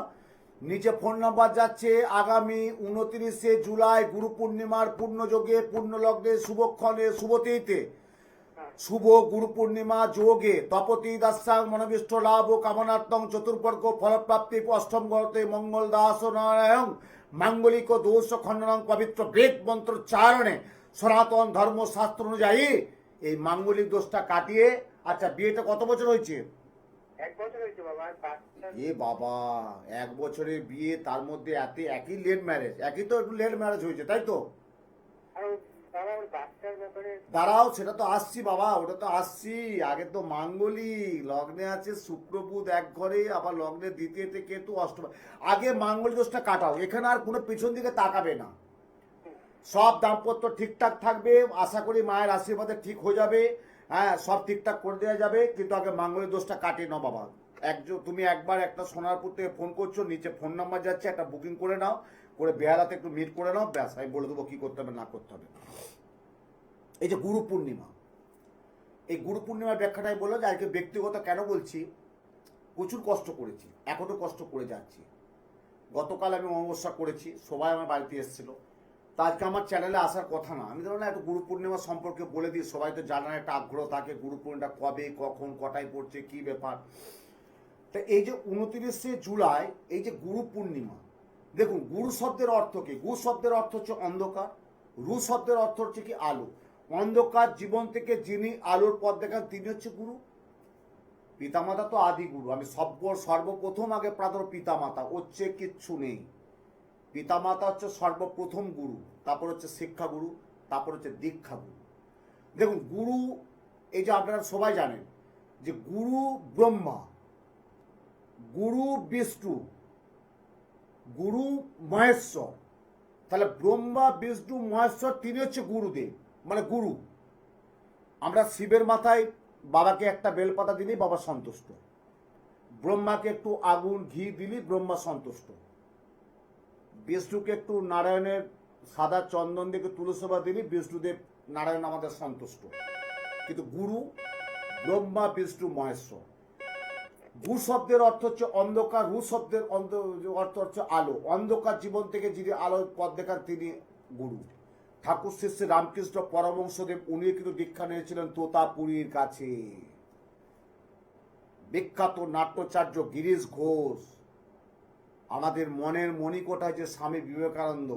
নিচে ফোন নাম্বার যাচ্ছে। আগামী 29শে জুলাই গুরু পূর্ণিমার পূর্ণযোগে, পূর্ণ লগ্নে, শুভক্ষণে, শুভতিথিতে, শুভ গুরু পূর্ণিমা যোগে তপতি দাসাং মনোবিষ্ট লাভ ও কামনার্থং চতুর্বর্গ ফলপ্রাপ্তি অষ্টম গতে মঙ্গল দাস নারায়ণ মাঙ্গলিক দোষ খণ্ডন পবিত্র বেদ মন্ত্রোচ্চারণে সনাতন ধর্ম শাস্ত্র অনুযায়ী এই মাঙ্গলিক দোষটা কাটিয়ে। আচ্ছা, বিয়েটা কত বছর হয়েছে? 1 বছর হয়েছে বাবা। আর বাচ্চা এ বাবা, 1 বছরের বিয়ে, তার মধ্যে একই লেট ম্যারেজ, একই তো একটু লেট ম্যারেজ হয়েছে, তাই তো? আর বাবা, ওর বাচ্চার ব্যাপারে দাঁড়াও, সেটা তো আসছি বাবা, ওটা তো আসছি। আগে তো মাঙ্গলিক লগ্নে আছে শুক্র বুধ 1 ঘরে, আবার লগ্নের দ্বিতীয়তে কেতু, অষ্টম। আগে মাঙ্গলিক দোষটা কাটাও, এখানে আর কোনো পেছন দিকে তাকাবে না। সব দাম্পত্য ঠিকঠাক থাকবে, আশা করি মায়ের আশীর্বাদে ঠিক হয়ে যাবে। হ্যাঁ, সব ঠিকঠাক করে দেওয়া যাবে, কিন্তু আগে মাঙ্গলিক দোষটা কাটিয়ে নাও বাবা। তুমি একবার একটা সোনারপুর থেকে ফোন করছো, নিচে ফোন নাম্বার যাচ্ছে, একটা বুকিং করে নাও, করে বেহালাতে একটু মিট করে নাও, ব্যাস আমি বলে দেবো কি করতে হবে না করতে হবে। এই যে গুরু পূর্ণিমা, এই গুরু পূর্ণিমার ব্যাখ্যাটাই বললো যে আজকে ব্যক্তিগত কেন বলছি, প্রচুর কষ্ট করেছি, এখনো কষ্ট করে যাচ্ছি। গতকাল আমি অমাবস্যা করেছি, সবাই আমার বাড়িতে এসেছিল। তা আজকে আমার চ্যানেলে আসার কথা না, আমি ধরো না একটু গুরু পূর্ণিমা সম্পর্কে বলে দিই, সবাই তো জানার একটা আগ্রহ থাকে, গুরু পূর্ণিমাটা কবে, কখন, কটায় পড়ছে, কি ব্যাপার। তা এই যে 29শে জুলাই, এই যে গুরু পূর্ণিমা, দেখুন গুরু শব্দের অর্থ কি? গুরু শব্দের অর্থ হচ্ছে অন্ধকার, রু শব্দের অর্থ হচ্ছে কি আলো। অন্ধকার জীবন থেকে যিনি আলোর পথ দেখান তিনি হচ্ছে গুরু। পিতামাতা তো আদি গুরু, আমি সর্বপ্রথম আগে প্রাধান্য পিতামাতা, হচ্ছে কিচ্ছু নেই। পিতামাতা হচ্ছে সর্বপ্রথম গুরু, তারপর হচ্ছে শিক্ষা গুরু, তারপর হচ্ছে দীক্ষা গুরু। দেখুন গুরু, এই যে আপনারা সবাই জানেন যে গুরু ব্রহ্মা, গুরু বিষ্ণু, গুরু মহেশ্বর। তাহলে ব্রহ্মা বিষ্ণু মহেশ্বর তিনি হচ্ছে গুরুদেব, মানে গুরু। আমরা শিবের মাথায় বাবাকে একটা বেলপাতা দিলেই বাবা সন্তুষ্ট, ব্রহ্মাকে একটু আগুন ঘি দিলেই ব্রহ্মা সন্তুষ্ট, বিষ্ণুকে একটু নারায়ণের সাদা চন্দন দিয়ে তুলসী দিলেই বিষ্ণুদেব নারায়ণ আমাদের সন্তুষ্ট। কিন্তু গুরু ব্রহ্মা বিষ্ণু মহেশ্বর। গু শব্দের অর্থ হচ্ছে অন্ধকার, রু শব্দের অর্থ হচ্ছে আলো। অন্ধকার জীবন থেকে যিনি আলোর পথ দেখান তিনি গুরু। ঠাকুর শ্রী শ্রী রামকৃষ্ণ পরমহংসদেব উনি কিন্তু দীক্ষা নিয়েছিলেন তোতাপুরীর কাছে। বিখ্যাত নাট্যাচার্য গিরিশ ঘোষ, আমাদের মনের মণিকোঠায় যে স্বামী বিবেকানন্দ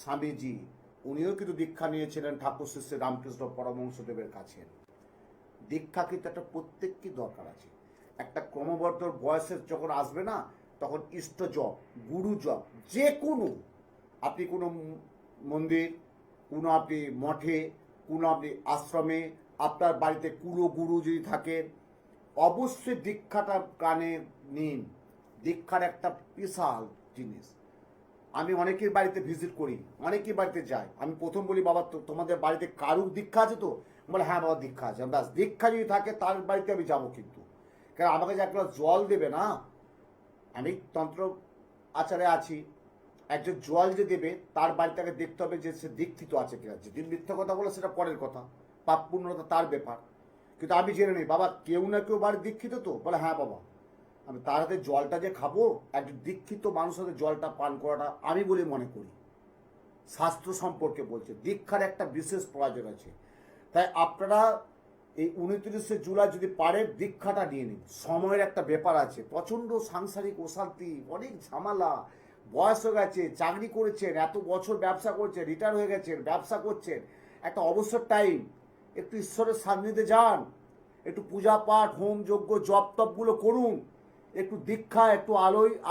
স্বামীজি, উনিও কিন্তু দীক্ষা নিয়েছিলেন ঠাকুর শ্রী শ্রী রামকৃষ্ণ পরমহংসদেবের কাছে। দীক্ষা কিন্তু একটা প্রত্যেককে দরকার আছে। একটা ক্রমবর্ধন বয়সের যখন আসবে না, তখন ইষ্ট জপ, গুরু জপ, যে কোনো আপনি কোনো মন্দির, কোনো আপনি মঠে, কোনো আপনি আশ্রমে, আপনার বাড়িতে কুলো গুরু যদি থাকেন, অবশ্যই দীক্ষাটা কানে নিন। দীক্ষার একটা বিশাল জিনিস। আমি অনেকের বাড়িতে ভিজিট করি, অনেকের বাড়িতে যাই। আমি প্রথম বলি, বাবা তোমাদের বাড়িতে কারুর দীক্ষা আছে তো? বলে হ্যাঁ বাবা দীক্ষা আছে। ব্যাস, দীক্ষা যদি থাকে তার বাড়িতে আমি যাবো। কিন্তু কারণ আমাকে যে এক গ্লাস জল দেবে না, আমি তন্ত্র আচারে আছি, একজন জল যে দেবে তার বাড়িতে আগে দেখতে হবে যে সে দীক্ষিত আছে কিনা। যদি মিথ্যা কথা বলে সেটা পরের কথা, পাপ পূর্ণতা তার ব্যাপার। কিন্তু আমি জেনে নিই, বাবা কেউ না কেউ বাড়ি দীক্ষিত তো? বলে হ্যাঁ বাবা। আমি তার হাতে জলটা যে খাবো, একজন দীক্ষিত মানুষের হাতে জলটা পান করাটা আমি বলে মনে করি। শাস্ত্র সম্পর্কে বলছে দীক্ষার একটা বিশেষ প্রয়োজন আছে। তাই আপনারা এই 29শে জুলাই যদি পারেন দীক্ষাটা নিয়ে নিন। সময়ের একটা ব্যাপার আছে, প্রচণ্ড সাংসারিক অশান্তি, অনেক ঝামেলা, বয়স হয়ে গেছে, চাকরি করেছেন, এত বছর ব্যবসা করছেন, রিটায়ার হয়ে গেছেন, ব্যবসা করছেন, একটা অবসর টাইম, একটু ঈশ্বরের সান্নিধ্যে যান, একটু পূজা পাঠ, হোম যজ্ঞ, জপ তপগুলো করুন, একটু দীক্ষা, একটু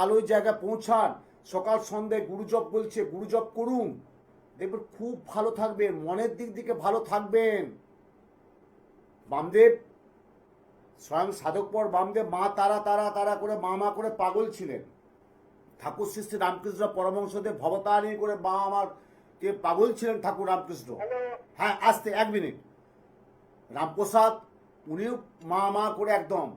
আলোয় জায়গায় পৌঁছান। সকাল সন্ধ্যায় গুরু জপ বলছে, গুরু জপ করুন, দেখবেন খুব ভালো থাকবেন, মনের দিক থেকে ভালো থাকবেন। বামদেব, স্বয়ং সাধকপর বামদেব মা তারা তারা তারা করে মা করে পাগল ছিলেন। ঠাকুর শ্রী শ্রী রামকৃষ্ণ পরমহংসদেব ভবতারিণী করে মা আমার কে পাগল ছিলেন ঠাকুর রামকৃষ্ণ। হ্যাঁ আসতে এক মিনিট। রামপ্রসাদ উনিও মা করে একদম।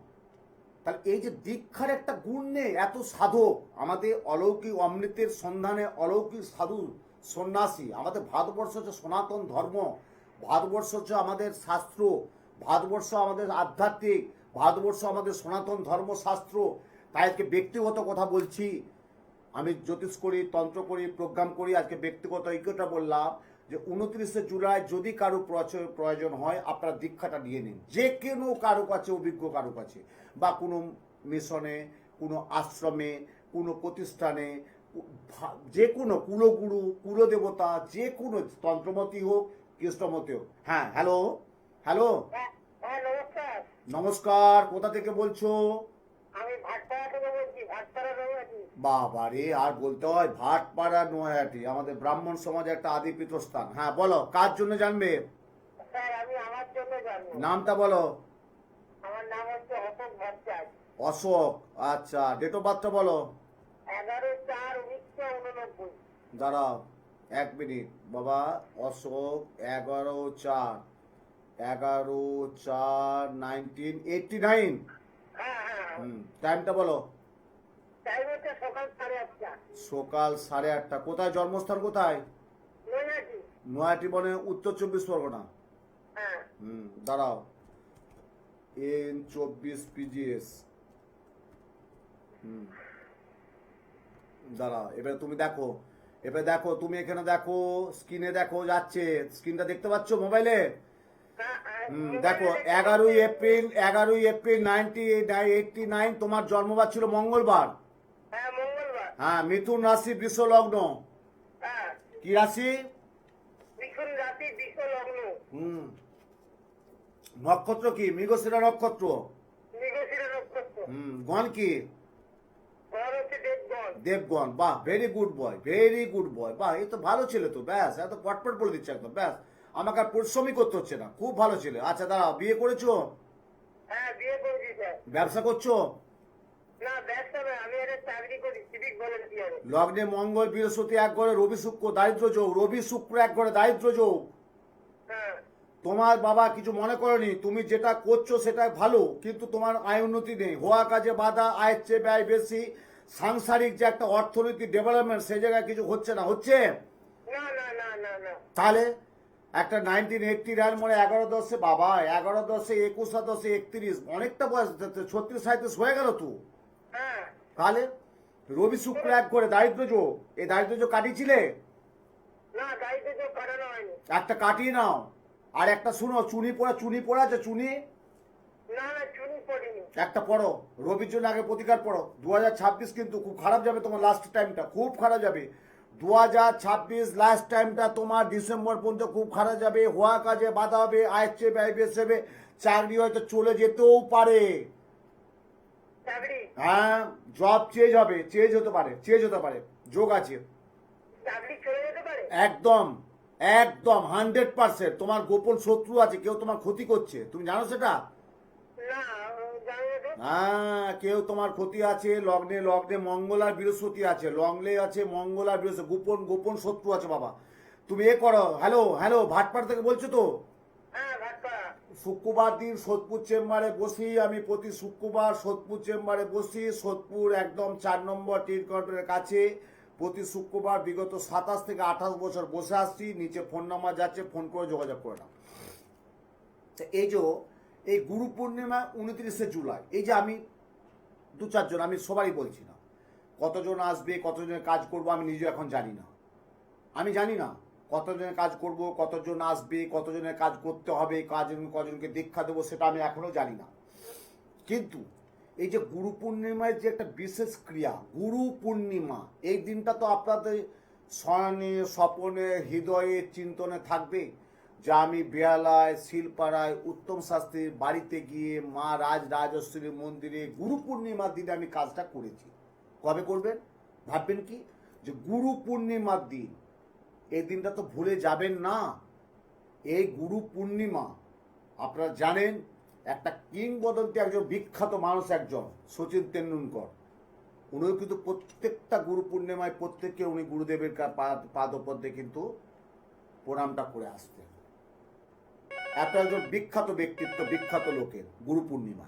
তাহলে এই যে দীক্ষার একটা গুণ নেই, এত সাধক, আমাদের অলৌকিক অমৃতের সন্ধানে অলৌকিক সাধু সন্ন্যাসী। আমাদের ভারতবর্ষ হচ্ছে সনাতন ধর্ম, ভারতবর্ষ হচ্ছে আমাদের শাস্ত্র, ভারতবর্ষ আমাদের আধ্যাত্মিক, ভারতবর্ষ আমাদের সনাতন ধর্মশাস্ত্র। তাই আজকে ব্যক্তিগত কথা বলছি, আমি জ্যোতিষ করি, তন্ত্র করি, প্রোগ্রাম করি। আজকে ব্যক্তিগত ঐক্যটা বললাম যে 29শে জুলাই যদি কারো প্রয়োজন হয় আপনারা দীক্ষাটা নিয়ে নিন। যে কোনো কারো কাছে, অভিজ্ঞ কারো কাছে, বা কোনো মিশনে, কোনো আশ্রমে, কোনো প্রতিষ্ঠানে, যে কোনো কুলগুরু, কুলদেবতা, যে কোনো তন্ত্রমতী হোক, কৃষ্ণমতী হোক। হ্যাঁ হ্যালো হ্যালো নমস্কার। নমস্কার, কোথা থেকে বলছো? আমি ভাটপাড়া থেকে বলছি, ভাটপাড়া রঘুয়াটি। বাবা রে, আর বলতে হয় ভাটপাড়া নয়াহাটি, আমাদের ব্রাহ্মণ সমাজের একটা আদি পীঠস্থান। হ্যাঁ বলো, কার জন্য জানবে? স্যার আমি আমার জন্য জানবো। নামটা বলো। আমার নাম হচ্ছে অশোক ভট্টাচার্য। অশোক, আচ্ছা। ডেট অফ বার্থটা বলো। 11/4/1989। দাঁড়াও এক মিনিট বাবা। অশোক 11/4/1989। হ্যাঁ। টাইমটা বলো। টাইম হচ্ছে সকাল 8:30টা। সকাল 8:30। কোথায় জন্মস্থান কোথায়? নৈহাটি। নয়াটি মানে উত্তর 24 পরগনা। হ্যাঁ। দাঁড়াও। N24 PGS। দাঁড়াও, এবার তুমি দেখো, তুমি এখানে দেখো, স্ক্রিনে দেখো যাচ্ছে, স্ক্রিনটা দেখতে পাচ্ছ মোবাইলে? দেখো 11 এপ্রিল 1989 তোমার জন্মবার ছিল মঙ্গলবার। হ্যাঁ মঙ্গলবার। হ্যাঁ, মিথুন রাশি, বৃষ লগ্ন। হ্যাঁ। কি রাশি? মিথুন রাশি, বৃষ লগ্ন। নক্ষত্র কি? মৃগশিরা নক্ষত্র। মৃগশিরা নক্ষত্র। গণ কি? গণ হচ্ছে দেবগণ। দেবগণ। বাহ, very good boy, very good boy. বাহ, এই তো ভালো ছেলে তো। ব্যাস, এত পটপট বলে দিচ্ছে একদম। ব্যাস, আমাকে আর পরিশ্রমই করতে হচ্ছে না। খুব ভালো ছেলে। আচ্ছা দাঁড়াও, বিয়ে করেছো? হ্যাঁ বিয়ে করেছি স্যার। ব্যবসা করছো? না ব্যবসা নয়, আমি একটা চাকরি করি সিভিক ভলেন্টিয়ারে। লগ্নে মঙ্গল বৃহস্পতি এক ঘরে, রবি শুক্র দারিদ্র যোগ, রবি শুক্র এক ঘরে দারিদ্র যোগ। হ্যাঁ। তোমার বাবা কিছু মনে করনি, তুমি যেটা করছো সেটা ভালো, কিন্তু তোমার আয় উন্নতি নেই, হওয়া কাজে বাধা, আয়ের চেয়ে ব্যয় বেশি, সাংসারিক যে একটা অর্থনৈতিক ডেভেলপমেন্ট সেই জায়গায় কিছু হচ্ছে না। হচ্ছে? না না না না না। তাহলে একটা 1989 মানে 11-10 বাবা, 11-10, 21-10, 31, অনেকটা বয়স, 36-37 হয়ে গেল তো। হ্যাঁ। তাহলে রবি শুক্র এক করে দারিদ্র যোগ, এই দারিদ্র যোগ কাটিয়েছিলে? না, গাড়িতে তো কাটানো হয়নি। একটা কাটিয়ে নাও। আর একটা শুনো, চুনি পড়া আছে চুনি? না না, চুনি পড়িনি। একটা পড়ো, রবির জন্য আগে প্রতিকার পড়ো। 2026 কিন্তু খুব খারাপ যাবে তোমার, লাস্ট টাইমটা খুব খারাপ যাবে। 2026 লাস্ট টাইমটা তোমার ডিসেম্বর পর্যন্ত খুব খারাপ যাবে। হওয়া কাজে বাধা হবে, আয়ের চেয়ে ব্যয় বেশি হবে, চাকরি হয়তো চলে যেতেও পারে। চাকরি? হ্যাঁ, জব চেঞ্জ হবে, চেঞ্জ হতে পারে, যোগ আছে। চাকরি চলে যেতে পারে? একদম একদম 100%। তোমার গোপন শত্রু আছে, কেউ তোমার ক্ষতি করছে, তুমি জানো সেটা? না, জানি না তো। হ্যাঁ, কেউ তোমার ক্ষতি আছে। লগ্নে লগ্নে মঙ্গল আর বৃহস্পতি আছে, লগ্নে আছে মঙ্গল আর বৃহস্পতি, গোপন গোপন শত্রু আছে বাবা। তুমি এ করো, হ্যালো হ্যালো, ভাটপাড়া থেকে বলছো তো? হ্যাঁ, ভাটপাড়া। শুক্রবার দিন সোদপুর চেম্বারে বসি আমি, প্রতি শুক্রবার সোদপুর চেম্বারে বসি, সোদপুর একদম 4 নম্বর টিন কাউন্টারের কাছে। প্রতি শুক্রবার বিগত 27 থেকে 28 বছর বসে আসছি। নিচে ফোন নাম্বার যাচ্ছে, ফোন করে যোগাযোগ করে নাও। তা এই যে এই গুরু পূর্ণিমা 29শে জুলাই, এই যে আমি 2-4 জন, আমি সবারই বলছি না, কতজন আসবে, কতজনের কাজ করব আমি নিজে এখন জানি না। আমি জানি না কতজনের কাজ করব, কতজন আসবে, কতজনের কাজ করতে হবে, কজনকে দীক্ষা দেবো, সেটা আমি এখনো জানি না। কিন্তু এই যে গুরু পূর্ণিমায় যে একটা বিশেষ ক্রিয়া গুরু পূর্ণিমা, এই দিনটা তো আপনাদের শয়নে, স্বপনে, হৃদয়ে, চিন্তনে থাকবে। যা আমি বেহালায়, শিলপাড়ায়, উত্তম শাস্ত্রীর বাড়িতে গিয়ে মা রাজরাজেশ্বরী মন্দিরে গুরু পূর্ণিমার দিনে আমি কাজটা করেছি। কবে করবেন ভাববেন কি, যে গুরু পূর্ণিমার দিন, এই দিনটা তো ভুলে যাবেন না। এই গুরু পূর্ণিমা আপনারা জানেন, একটা কিংবদন্তি একজন বিখ্যাত মানুষ, একজন সচিন তেন্ডুলকর, উনিও কিন্তু প্রত্যেকটা গুরু পূর্ণিমায় প্রত্যেককে উনি গুরুদেবের পাদপদ্মে কিন্তু প্রণামটা করে আসতেন। এত একজন বিখ্যাত ব্যক্তিত্ব, বিখ্যাত লোকের গুরু পূর্ণিমা।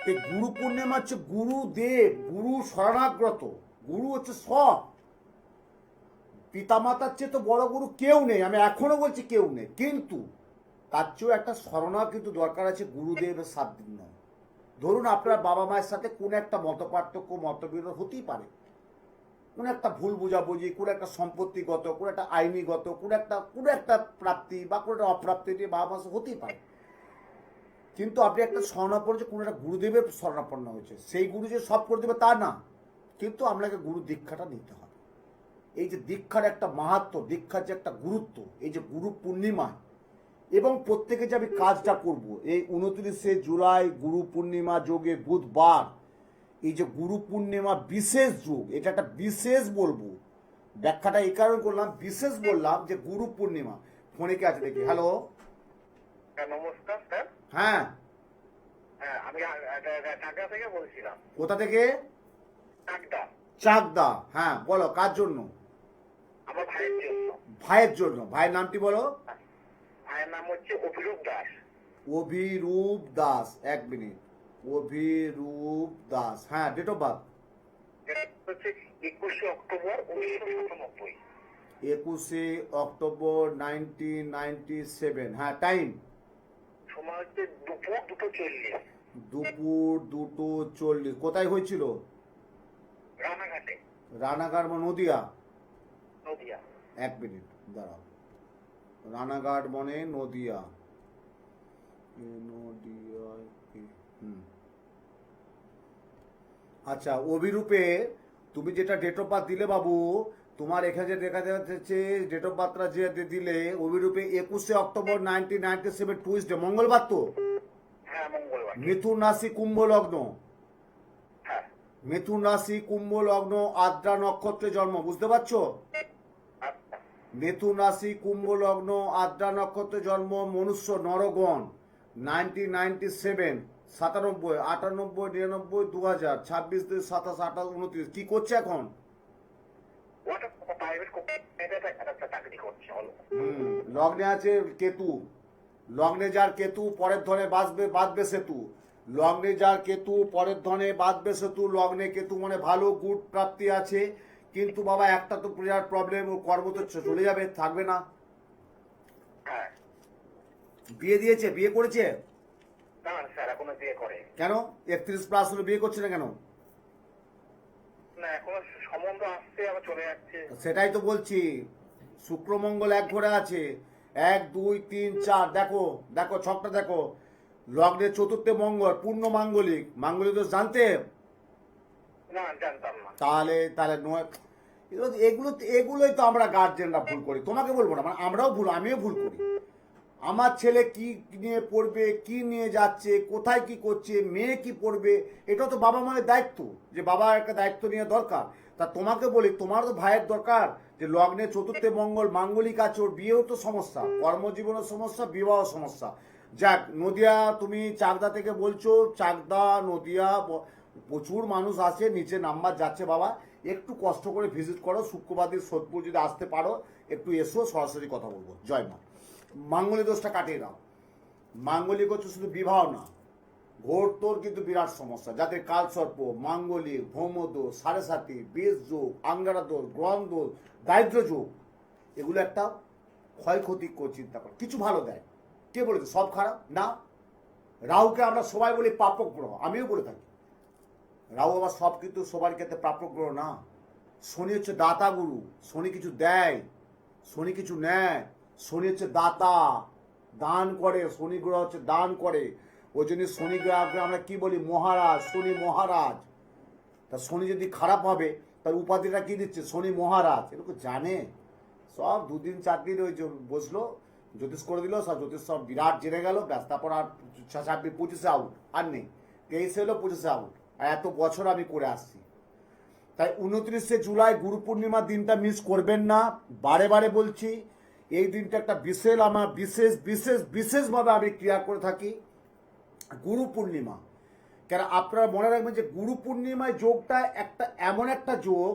এই গুরু পূর্ণিমা হচ্ছে গুরুদেব, গুরু শরণাগত, গুরু হচ্ছে সব। পিতামাতার চেয়ে তো বড় গুরু কেউ নেই, আমি এখনো বলছি কেউ নেই, কিন্তু তার চেয়েও একটা শরণা কিন্তু দরকার আছে, গুরুদেবের 7 দিন নয়। ধরুন আপনার বাবা মায়ের সাথে কোন একটা মতপার্থক্য, মতবিরোধ হতেই পারে, কোন একটা ভুল বোঝাবুঝি, কোন একটা সম্পত্তিগত, কোন একটা আইনিগত, কোন একটা প্রাপ্তি বা কোন একটা অপ্রাপ্তি নিয়ে বাবা মার সাথে হতেই পারে। কিন্তু আপনি একটা শরণাপন্ন, কোন একটা গুরুদেবের শরণাপন্ন হয়েছে, সেই গুরু যে সব করে দেবে তা না, কিন্তু আপনাকে গুরু দীক্ষাটা নিতে হবে। এই যে দীক্ষার একটা মাহাত্ম্য, দীক্ষার যে একটা গুরুত্ব, এই যে গুরু পূর্ণিমা, এবং প্রত্যেকে যে আমি কাজটা করব এই 29শে জুলাই গুরু পূর্ণিমা যোগে বুধবার, এই যে গুরু পূর্ণিমা বিশেষ যোগ, এটা একটা বিশেষ বলবো, ব্যাখ্যাটা এই কারণে করলাম, বিশেষ বললাম যে গুরু পূর্ণিমা। ফোনে কে আছে দেখি, হ্যালো। হ্যাঁ, নমস্কার স্যার। হ্যাঁ, হ্যাঁ, আমি টাকা থেকে বলছিলাম। কোথা থেকে? টাকদা। চাকদা। হ্যাঁ বলো, কার জন্য? আমার ভাইয়ের জন্য। ভাইয়ের জন্য। ভাইয়ের নামটি বলো। ভাইয়ের নাম হচ্ছে অভিরূপ দাস। অভিরূপ দাস, 1 মিনিট। অভিরূপ দাস, হ্যাঁ, ডেট অফ বার্থ? হচ্ছে 21শে অক্টোবর 1997। 21শে অক্টোবর 1997। হ্যাঁ, টাইম? সময় হচ্ছে দুপুর 2:40। দুপুর 2:40। কোথায় হয়েছিল? রানাঘাটে। রানাঘাট মানে নদিয়া? নদিয়া। 1 মিনিট দাঁড়াও। রানাঘাট মানে নদিয়া, আচ্ছা। অভিরূপে তুমি যেটা ডেট অফ বার্থ দিলে বাবু, তোমার এখানে যে দেখা যাচ্ছে ডেট অফ বার্থটা যে দিলে, অভিরূপে 21শে অক্টোবর 1997, টুইসডে, মঙ্গলবার তো? হ্যাঁ, মঙ্গলবার। মিথুন রাশি, কুম্ভ লগ্ন। হ্যাঁ। মিথুন রাশি, কুম্ভ লগ্ন, আদ্রা নক্ষত্রে জন্ম, বুঝতে পারছো? আচ্ছা। মিথুন রাশি, কুম্ভ লগ্ন, আদ্রা নক্ষত্রে জন্ম, মনুষ্য, নরগণ। 1997, 97, 98, 99, 2000, 26, 27, 28, 29। কি করছে এখন? ওটা প্রাইভেট কোম্পানিতে একটা চাকরি করছে। লগ্নে আছে কেতু। লগ্নে যার কেতু, পরের ধনে বাঁধবে সেতু। লগ্নে যার কেতু, পরের ধনে বাঁধবে সেতু। লগ্নে কেতু মানে ভালো, গুড প্রাপ্তি আছে, কিন্তু বাবা একটা তো বিরাট প্রবলেম, ও কর্ম তো চলে যাবে, থাকবে না। হ্যাঁ। বিয়ে দিয়েছে, বিয়ে করেছে? না স্যার এখনো বিয়ে করে। কেন 31+ হলে বিয়ে করছে না কেন? না এখনো সম্বন্ধ আসছে আবার চলে যাচ্ছে। সেটাই তো বলছি, শুক্রমঙ্গল এক ঘরে আছে, 1 2 3 4, দেখো দেখো ছকটা দেখো, লগ্নের চতুর্থে মঙ্গল, পূর্ণ মাঙ্গলিক, মাঙ্গলিক দোষ জানতে? না জানতাম না। তাহলে তাহলে নয়, এগুলোই তো আমরা গার্জেনরা ভুল করি, তোমাকে বলবো না, মানে আমরাও ভুল, আমিও ভুল করি। আমার ছেলে কি নিয়ে পড়বে, কি নিয়ে যাচ্ছে, কোথায় কি করছে, মেয়ে কি পড়বে, এটা তো বাবা মায়ের দায়িত্ব, যে বাবা একটা দায়িত্ব নিয়ে দরকার। তা তোমাকে বলি, তোমার তো ভাইয়ের দরকার, যে লগ্নে চতুর্থে মঙ্গল মাঙ্গলিক আছে, ওর বিয়েও তো সমস্যা, কর্মজীবনের সমস্যা, বিবাহ সমস্যা। যাক, নদিয়া তুমি চাকদা থেকে বলছো, চাকদা নদিয়া প্রচুর মানুষ আছে, নিচে নাম্বার যাচ্ছে বাবা, একটু কষ্ট করে ভিজিট করো, শুক্রবারের সোদপুর যদি আসতে পারো, একটু এসো, সরাসরি কথা বলবো। জয় মা। মাঙ্গলিক দোষটা কাটিয়ে দাও। মাঙ্গলিক হচ্ছে শুধু বিবাহ না, ঘোর তোর কিন্তু বিরাট সমস্যা, যাদের কালসর্প, মাঙ্গলিক, ভৌমদোষ, সাড়ে সাতি, বেশ যোগ, আঙ্গারা দোষ, গ্রহণ দোষ, দারিদ্র যোগ, এগুলো একটা ক্ষয়ক্ষতি করে চিন্তা কর, কিছু ভালো দেয়। কে বলেছে সব খারাপ? না। রাহুকে আমরা সবাই বলি প্রাপক গ্রহ, আমিও বলে থাকি। রাহু আবার সব কিন্তু সবার ক্ষেত্রে প্রাপক গ্রহ না। শনি হচ্ছে দাতা গুরু, শনি কিছু দেয়, শনি কিছু নেয়। শনি হচ্ছে দাতা, দান করে, শনি গ্রহ হচ্ছে দান করে। ওই জন্য শনি গ্রহকে আমরা কি বলি? মহারাজ, শনি মহারাজ। তা শনি যদি খারাপ হবে, তার উপাধিটা কি দিচ্ছে? শনি মহারাজ। এরকম জানে সব, 2 দিন 4 দিন ওই যে বসলো, জ্যোতিষ করে দিল, সব জ্যোতিষ সব বিরাট জেনে গেল, ব্যাস, তারপর আর 26 আউট, আর নেই। 23 হলো, 25 আউট। আর এত বছর আমি করে আসছি। তাই 29শে জুলাই গুরু পূর্ণিমার দিনটা মিস করবেন না, বারে বারে বলছি। এই দিনটা একটা বিশেষ, আমার বিশেষভাবে আমি ক্রিয়া করে থাকি, গুরু পূর্ণিমা। কেন আপনারা মনে রাখবেন যে গুরু পূর্ণিমায় যোগটা একটা এমন একটা যোগ,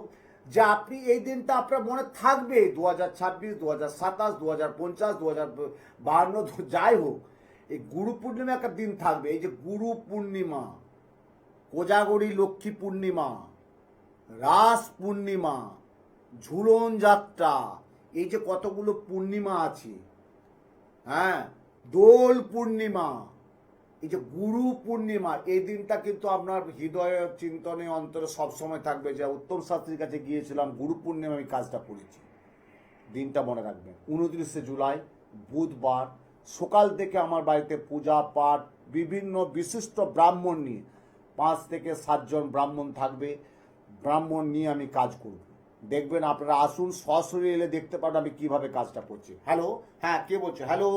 যে আপনি এই দিনটা আপনার মনে থাকবে, 2026, 2027, 2050, 2052, যাই হোক, এই গুরু পূর্ণিমা একটা দিন থাকবে। এই যে গুরু পূর্ণিমা, কোজাগরী লক্ষ্মী পূর্ণিমা, রাস পূর্ণিমা, ঝুলন যাত্রা, এই যে কতগুলো পূর্ণিমা আছে, হ্যাঁ, দোল পূর্ণিমা, এই যে গুরু পূর্ণিমা, এই দিনটা কিন্তু আপনার হৃদয়ে, চিন্তনে, অন্তরে সবসময় থাকবে, যে উত্তম শাস্ত্রীর কাছে গিয়েছিলাম, গুরু পূর্ণিমা আমি কাজটা করেছি। দিনটা মনে রাখবেন। 29শে জুলাই বুধবার সকাল থেকে আমার বাড়িতে পূজা পাঠ, বিভিন্ন বিশিষ্ট ব্রাহ্মণ নিয়ে, 5 থেকে 7 জন ব্রাহ্মণ থাকবে, ব্রাহ্মণ নিয়ে আমি কাজ করব। দেখবেন, আপনারা আসুন, সরাসরি এলে দেখতে পাবেন আমি কিভাবে কাজটা করছি। হ্যালো, হ্যাঁ, কে বলছে? হ্যালো,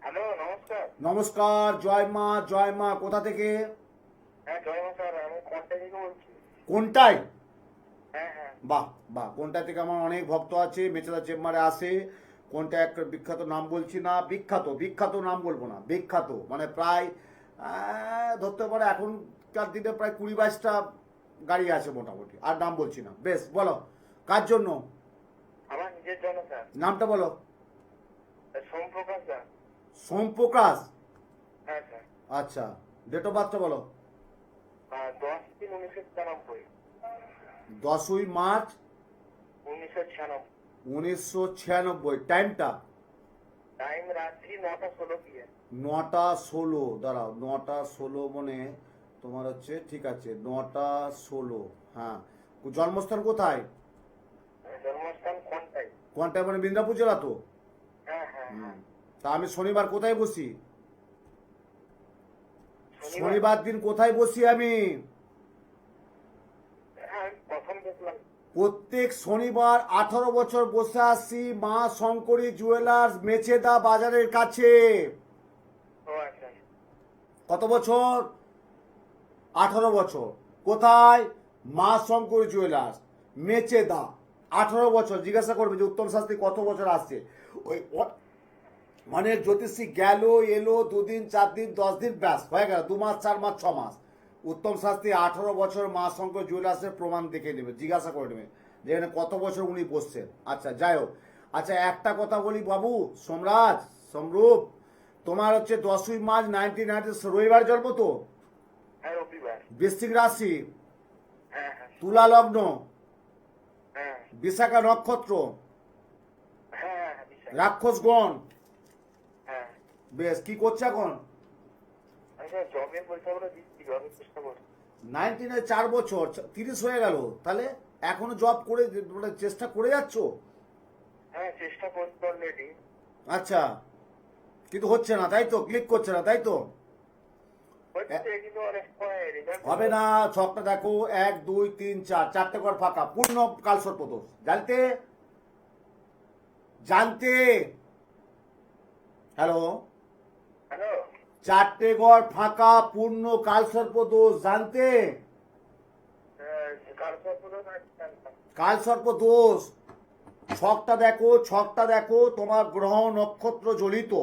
হ্যালো নমস্কার। নমস্কার, জয় মা, জয় মা। কোথা থেকে? হ্যাঁ জয় মা স্যার, আমি কোনটা থেকে বলছি? কোনটায়? হ্যাঁ হ্যাঁ। বাহ বাহ, কোনটা থেকে আমার অনেক ভক্ত আছে, মেচেদা চেম্বারে আসে। কোনটা একটা বিখ্যাত নাম বলছি না, বিখ্যাত নাম বলবো না, বিখ্যাত মানে প্রায় ধরতে পারে এখনকার দিনে প্রায় 20-22টা গাড়ি আছে মোটামুটি, আর নাম বলছি না। বেশ, বলো কার জন্য? আমার নিজের জন্য স্যার। নামটা বলো। সোমপ্রকাশ স্যার। সোমপ্রকাশ। হ্যাঁ স্যার। আচ্ছা, ডেট অফ বার্থটা বলো। 10/3/1996। 10ই মার্চ 1996। 1996। টাইমটা? টাইম রাত্রি 9:16 PM। 9:16, দাঁড়াও, 9:16 মানে তোমার হচ্ছে, ঠিক আছে, 9:16, হ্যাঁ। জন্মস্থান কোথায়? জন্মস্থান কোনটাই? কোনটায় মানে বিন্দাপুর জেলা তো? হ্যাঁ হ্যাঁ হ্যাঁ। তা আমি শনিবার কোথায় বসি? শনিবার? শনিবার দিন কোথায় বসি আমি? হ্যাঁ আমি প্রথম দেখলাম। প্রত্যেক শনিবার 18 বছর বসে আসি মা শঙ্করী জুয়েলার্স, মেচেদা বাজারের কাছে। ও আচ্ছা। কত বছর? 18 বছর। কোথায়? মা শঙ্করী জুয়েলার্স, মেচেদা। 18 বছর। জিজ্ঞাসা করবে যে উত্তম শাস্ত্রী কত বছর আসছে, ওই মানে জ্যোতিষী গেল এলো, 2 দিন 4 দিন 10 দিন, ব্যাস হয়ে গেল, 2 মাস 4 মাস 6 মাস। উত্তম শাস্ত্রী 18 বছর মা শঙ্কর জুয়েলার্সের প্রমাণ দেখে নেবে, জিজ্ঞাসা করে নেবে যে এখানে কত বছর উনি বসছেন। আচ্ছা, যাই হোক। আচ্ছা, একটা কথা বলি বাবু, সোমরাজ, সমরূপ, তোমার হচ্ছে 10ই মার্চ 1990 রবিবার জন্ম তো? হ্যাঁ রবিবার। বৃশ্চিক রাশি, হ্যাঁ হ্যাঁ তুলা লগ্ন, হ্যাঁ বিশাখা নক্ষত্র, হ্যাঁ হ্যাঁ। রাক্ষসগণ, হ্যাঁ বেশ, কি করছে এখন? আচ্ছা জবের পরীক্ষাগুলো দিচ্ছি, জবের চেষ্টা করছি। 19 4 বছর, 30 হয়ে গেল, তাহলে এখনো জব করে মানে চেষ্টা করে যাচ্ছ? হ্যাঁ চেষ্টা করছি অলরেডি। আচ্ছা, কিন্তু হচ্ছে না তাই তো, ক্লিক করছে না তাই তো? হচ্ছে কিন্তু অনেক সময় রেজাল্ট হবে না, ছকটা দেখো, 1 2 3 4, 4টে ঘর ফাঁকা, পূর্ণ কালসর্প দোষ। জানতে জানতে হ্যালো, হ্যালো 4টে ঘর ফাঁকা, পূর্ণ কালসর্প দোষ। জানতে কালসর্প দোষ। ছকটা দেখো, ছকটা দেখো, তোমার গ্রহ নক্ষত্র জ্বলিত,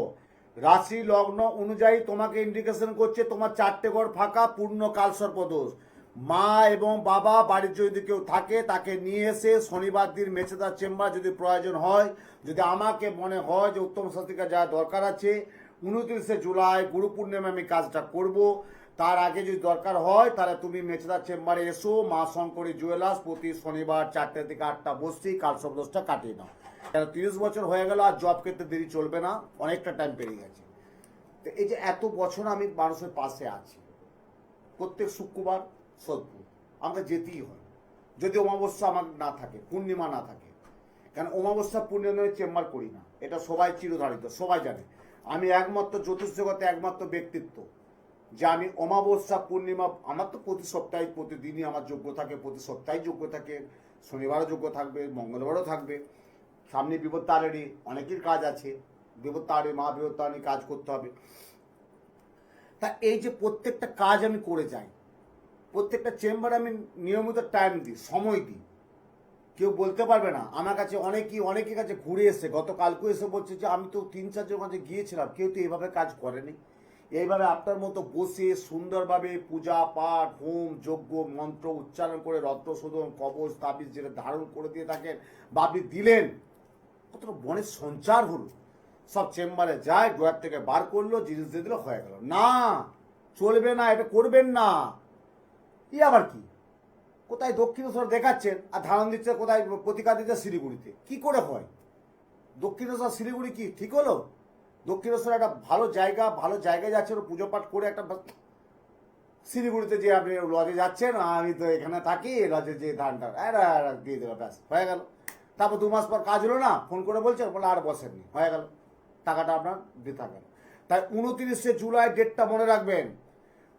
রাশি লগ্ন অনুযায়ী তোমাকে ইন্ডিকেশন করছে তোমার 4টে ঘর ফাঁকা, পূর্ণ কালসর্প দোষ। মা এবং বাবা বাড়ির যদি কেউ থাকে তাকে নিয়ে এসে শনিবার দিন মেচেদার চেম্বার যদি প্রয়োজন হয়, যদি আমাকে মনে হয় যে উত্তম শাস্ত্রীকে যা দরকার আছে, 29শে জুলাই গুরু পূর্ণিমা আমি কাজটা করব, তার আগে যদি দরকার হয় তাহলে তুমি মেচেদার চেম্বারে এসো, মা শঙ্করী জুয়েলার্স, প্রতি শনিবার 4টে থেকে 8টা বসছি, কালসর্প দোষটা কাটিয়ে নাও। কেন 30 বছর হয়ে গেল, আর জব করতে দেরি চলবে না, অনেকটা টাইম পেরিয়ে গেছে। তো এই যে এত বছর আমি মানুষের পাশে আছি, প্রত্যেক শুক্রবার সোদপুর আমাকে যেতেই হয়, যদি অমাবস্যা আমার না থাকে, পূর্ণিমা না থাকে। কারণ অমাবস্যা পূর্ণিমায় চেম্বার করি না, এটা সবাই চিরধারিত, সবাই জানে। আমি একমাত্র জ্যোতিষ জগতে একমাত্র ব্যক্তিত্ব যে আমি অমাবস্যা পূর্ণিমা, আমার তো প্রতি সপ্তাহে প্রতিদিনই আমার যোগ্য থাকে, প্রতি সপ্তাহে যোগ্য থাকে, শনিবারও যোগ্য থাকবে, মঙ্গলবারও থাকবে। সামনে বিপত্তারেরই অনেকের কাজ আছে, বিপত্তারে মা বিপত্তারী কাজ করতে হবে। তা এই যে প্রত্যেকটা কাজ আমি করে যাই, প্রত্যেকটা চেম্বারে আমি নিয়মিত টাইম দিই, সময় দিই। কেউ বলতে পারবে না, আমার কাছে অনেকের কাছে ঘুরে এসে, গতকালকে এসে বলছে যে আমি তো 3-4 জনের কাছে গিয়েছিলাম, কেউ তো এইভাবে কাজ করেনি। এইভাবে আপনার মতো বসে সুন্দরভাবে পূজা পাঠ, হোম যজ্ঞ মন্ত্র উচ্চারণ করে রত্নশোধন কবচ তাবিজ যেটা ধারণ করে দিয়ে থাকেন বা আপনি দিলেন, কতটা বনের সঞ্চার হলো। সব চেম্বারে যায়, ড্রয়ার থেকে বার করলো, জিনিস দিয়ে দিল, হয়ে গেল। না, চলবে না, এটা করবেন না। কি আবার কি, কোথায় দক্ষিণেশ্বর দেখাচ্ছেন আর ধারণ দিচ্ছে, কোথায় প্রতিকার দিচ্ছে শিলিগুড়িতে, কি করে হয়? দক্ষিণেশ্বর শিলিগুড়ি কি ঠিক হলো? দক্ষিণেশ্বর একটা ভালো জায়গায় যাচ্ছেন, পুজো পাঠ করে একটা, শিলিগুড়িতে যে আপনি লজে যাচ্ছেন, আমি তো এখানে থাকি, লজে যে ধানটা দিয়ে দিল, ব্যাস হয়ে গেল। তারপর 2 মাস পর কাজ হলো না, ফোন করে বলছেন, বলে আর বসেননি, হয়ে গেল, টাকাটা আপনার বৃথা গেল। তাই 29শে জুলাই ডেটটা মনে রাখবেন।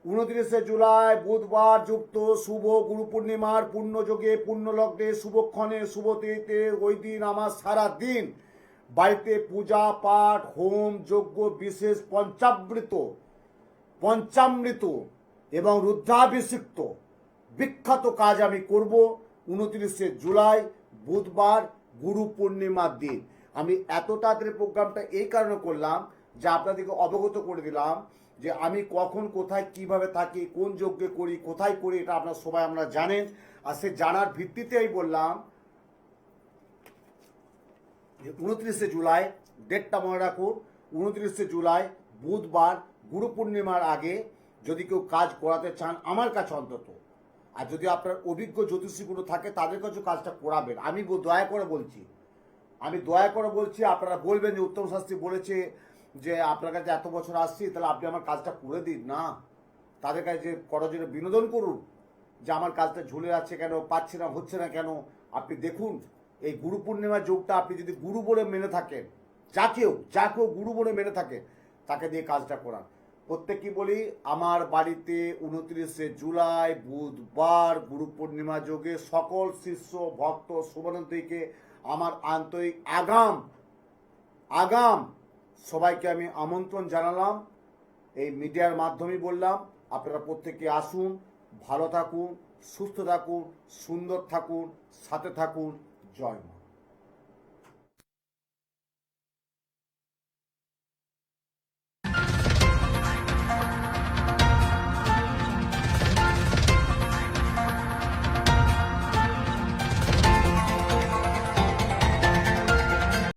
29শে জুলাই বুধবার যুক্ত শুভ গুরু পূর্ণিমার পূর্ণযোগে, পূর্ণ লগ্নে, শুভক্ষণে, শুভতিথিতে, ওই দিন আমার সারা দিন বাড়িতে পূজা পাঠ, হোম যজ্ঞ, বিশেষ পঞ্চামৃত এবং রুদ্রাভিষিক্ত বিখ্যাত কাজ আমি করব 29শে জুলাই বুধবার গুরু পূর্ণিমার দিন। আমি এত তাড়াতাড়ি প্রোগ্রামটা এই কারণে করলাম যে আপনাদেরকে অবগত করে দিলাম যে আমি কখন কোথায় কিভাবে থাকি, কোন যজ্ঞে করি, কোথায় করি, এটা আপনারা সবাই আমরা জানেন। আর সে জানার ভিত্তিতেই বললাম যে 29শে জুলাই ডেটটা মনে রাখুন। 29শে জুলাই বুধবার গুরু পূর্ণিমার আগে যদি কেউ কাজ করাতে চান আমার কাছে অন্তত, আর যদি আপনার অভিজ্ঞ জ্যোতিষীগুলো থাকে তাদের কাছে কাজটা করাবেন। আমি দয়া করে বলছি, আপনারা বলবেন যে উত্তম শাস্ত্রী বলেছে যে আপনার কাছে এত বছর আসছি, তাহলে আপনি আমার কাজটা করে দিন না। তাদের কাছে যে করজনে বিনোদন করুন যে আমার কাজটা ঝুলে আছে কেন, পাচ্ছে না, হচ্ছে না কেন। আপনি দেখুন এই গুরু পূর্ণিমার যোগটা আপনি যদি গুরু বলে মেনে থাকেন, যা কেউ গুরু বলে মেনে থাকে, তাকে দিয়ে কাজটা করান। প্রত্যেককে বলি, আমার বাড়িতে 29শে জুলাই বুধবার গুরু পূর্ণিমা যোগে সকল শিষ্য ভক্ত শুভানন্দীকে আমার আন্তরিক আগাম সবাইকে আমি আমন্ত্রণ জানালাম। এই মিডিয়ার মাধ্যমে বললাম, আপনারা প্রত্যেকে আসুন, ভালো থাকুন, সুস্থ থাকুন, সুন্দর থাকুন, সাথে থাকুন। জয় মা।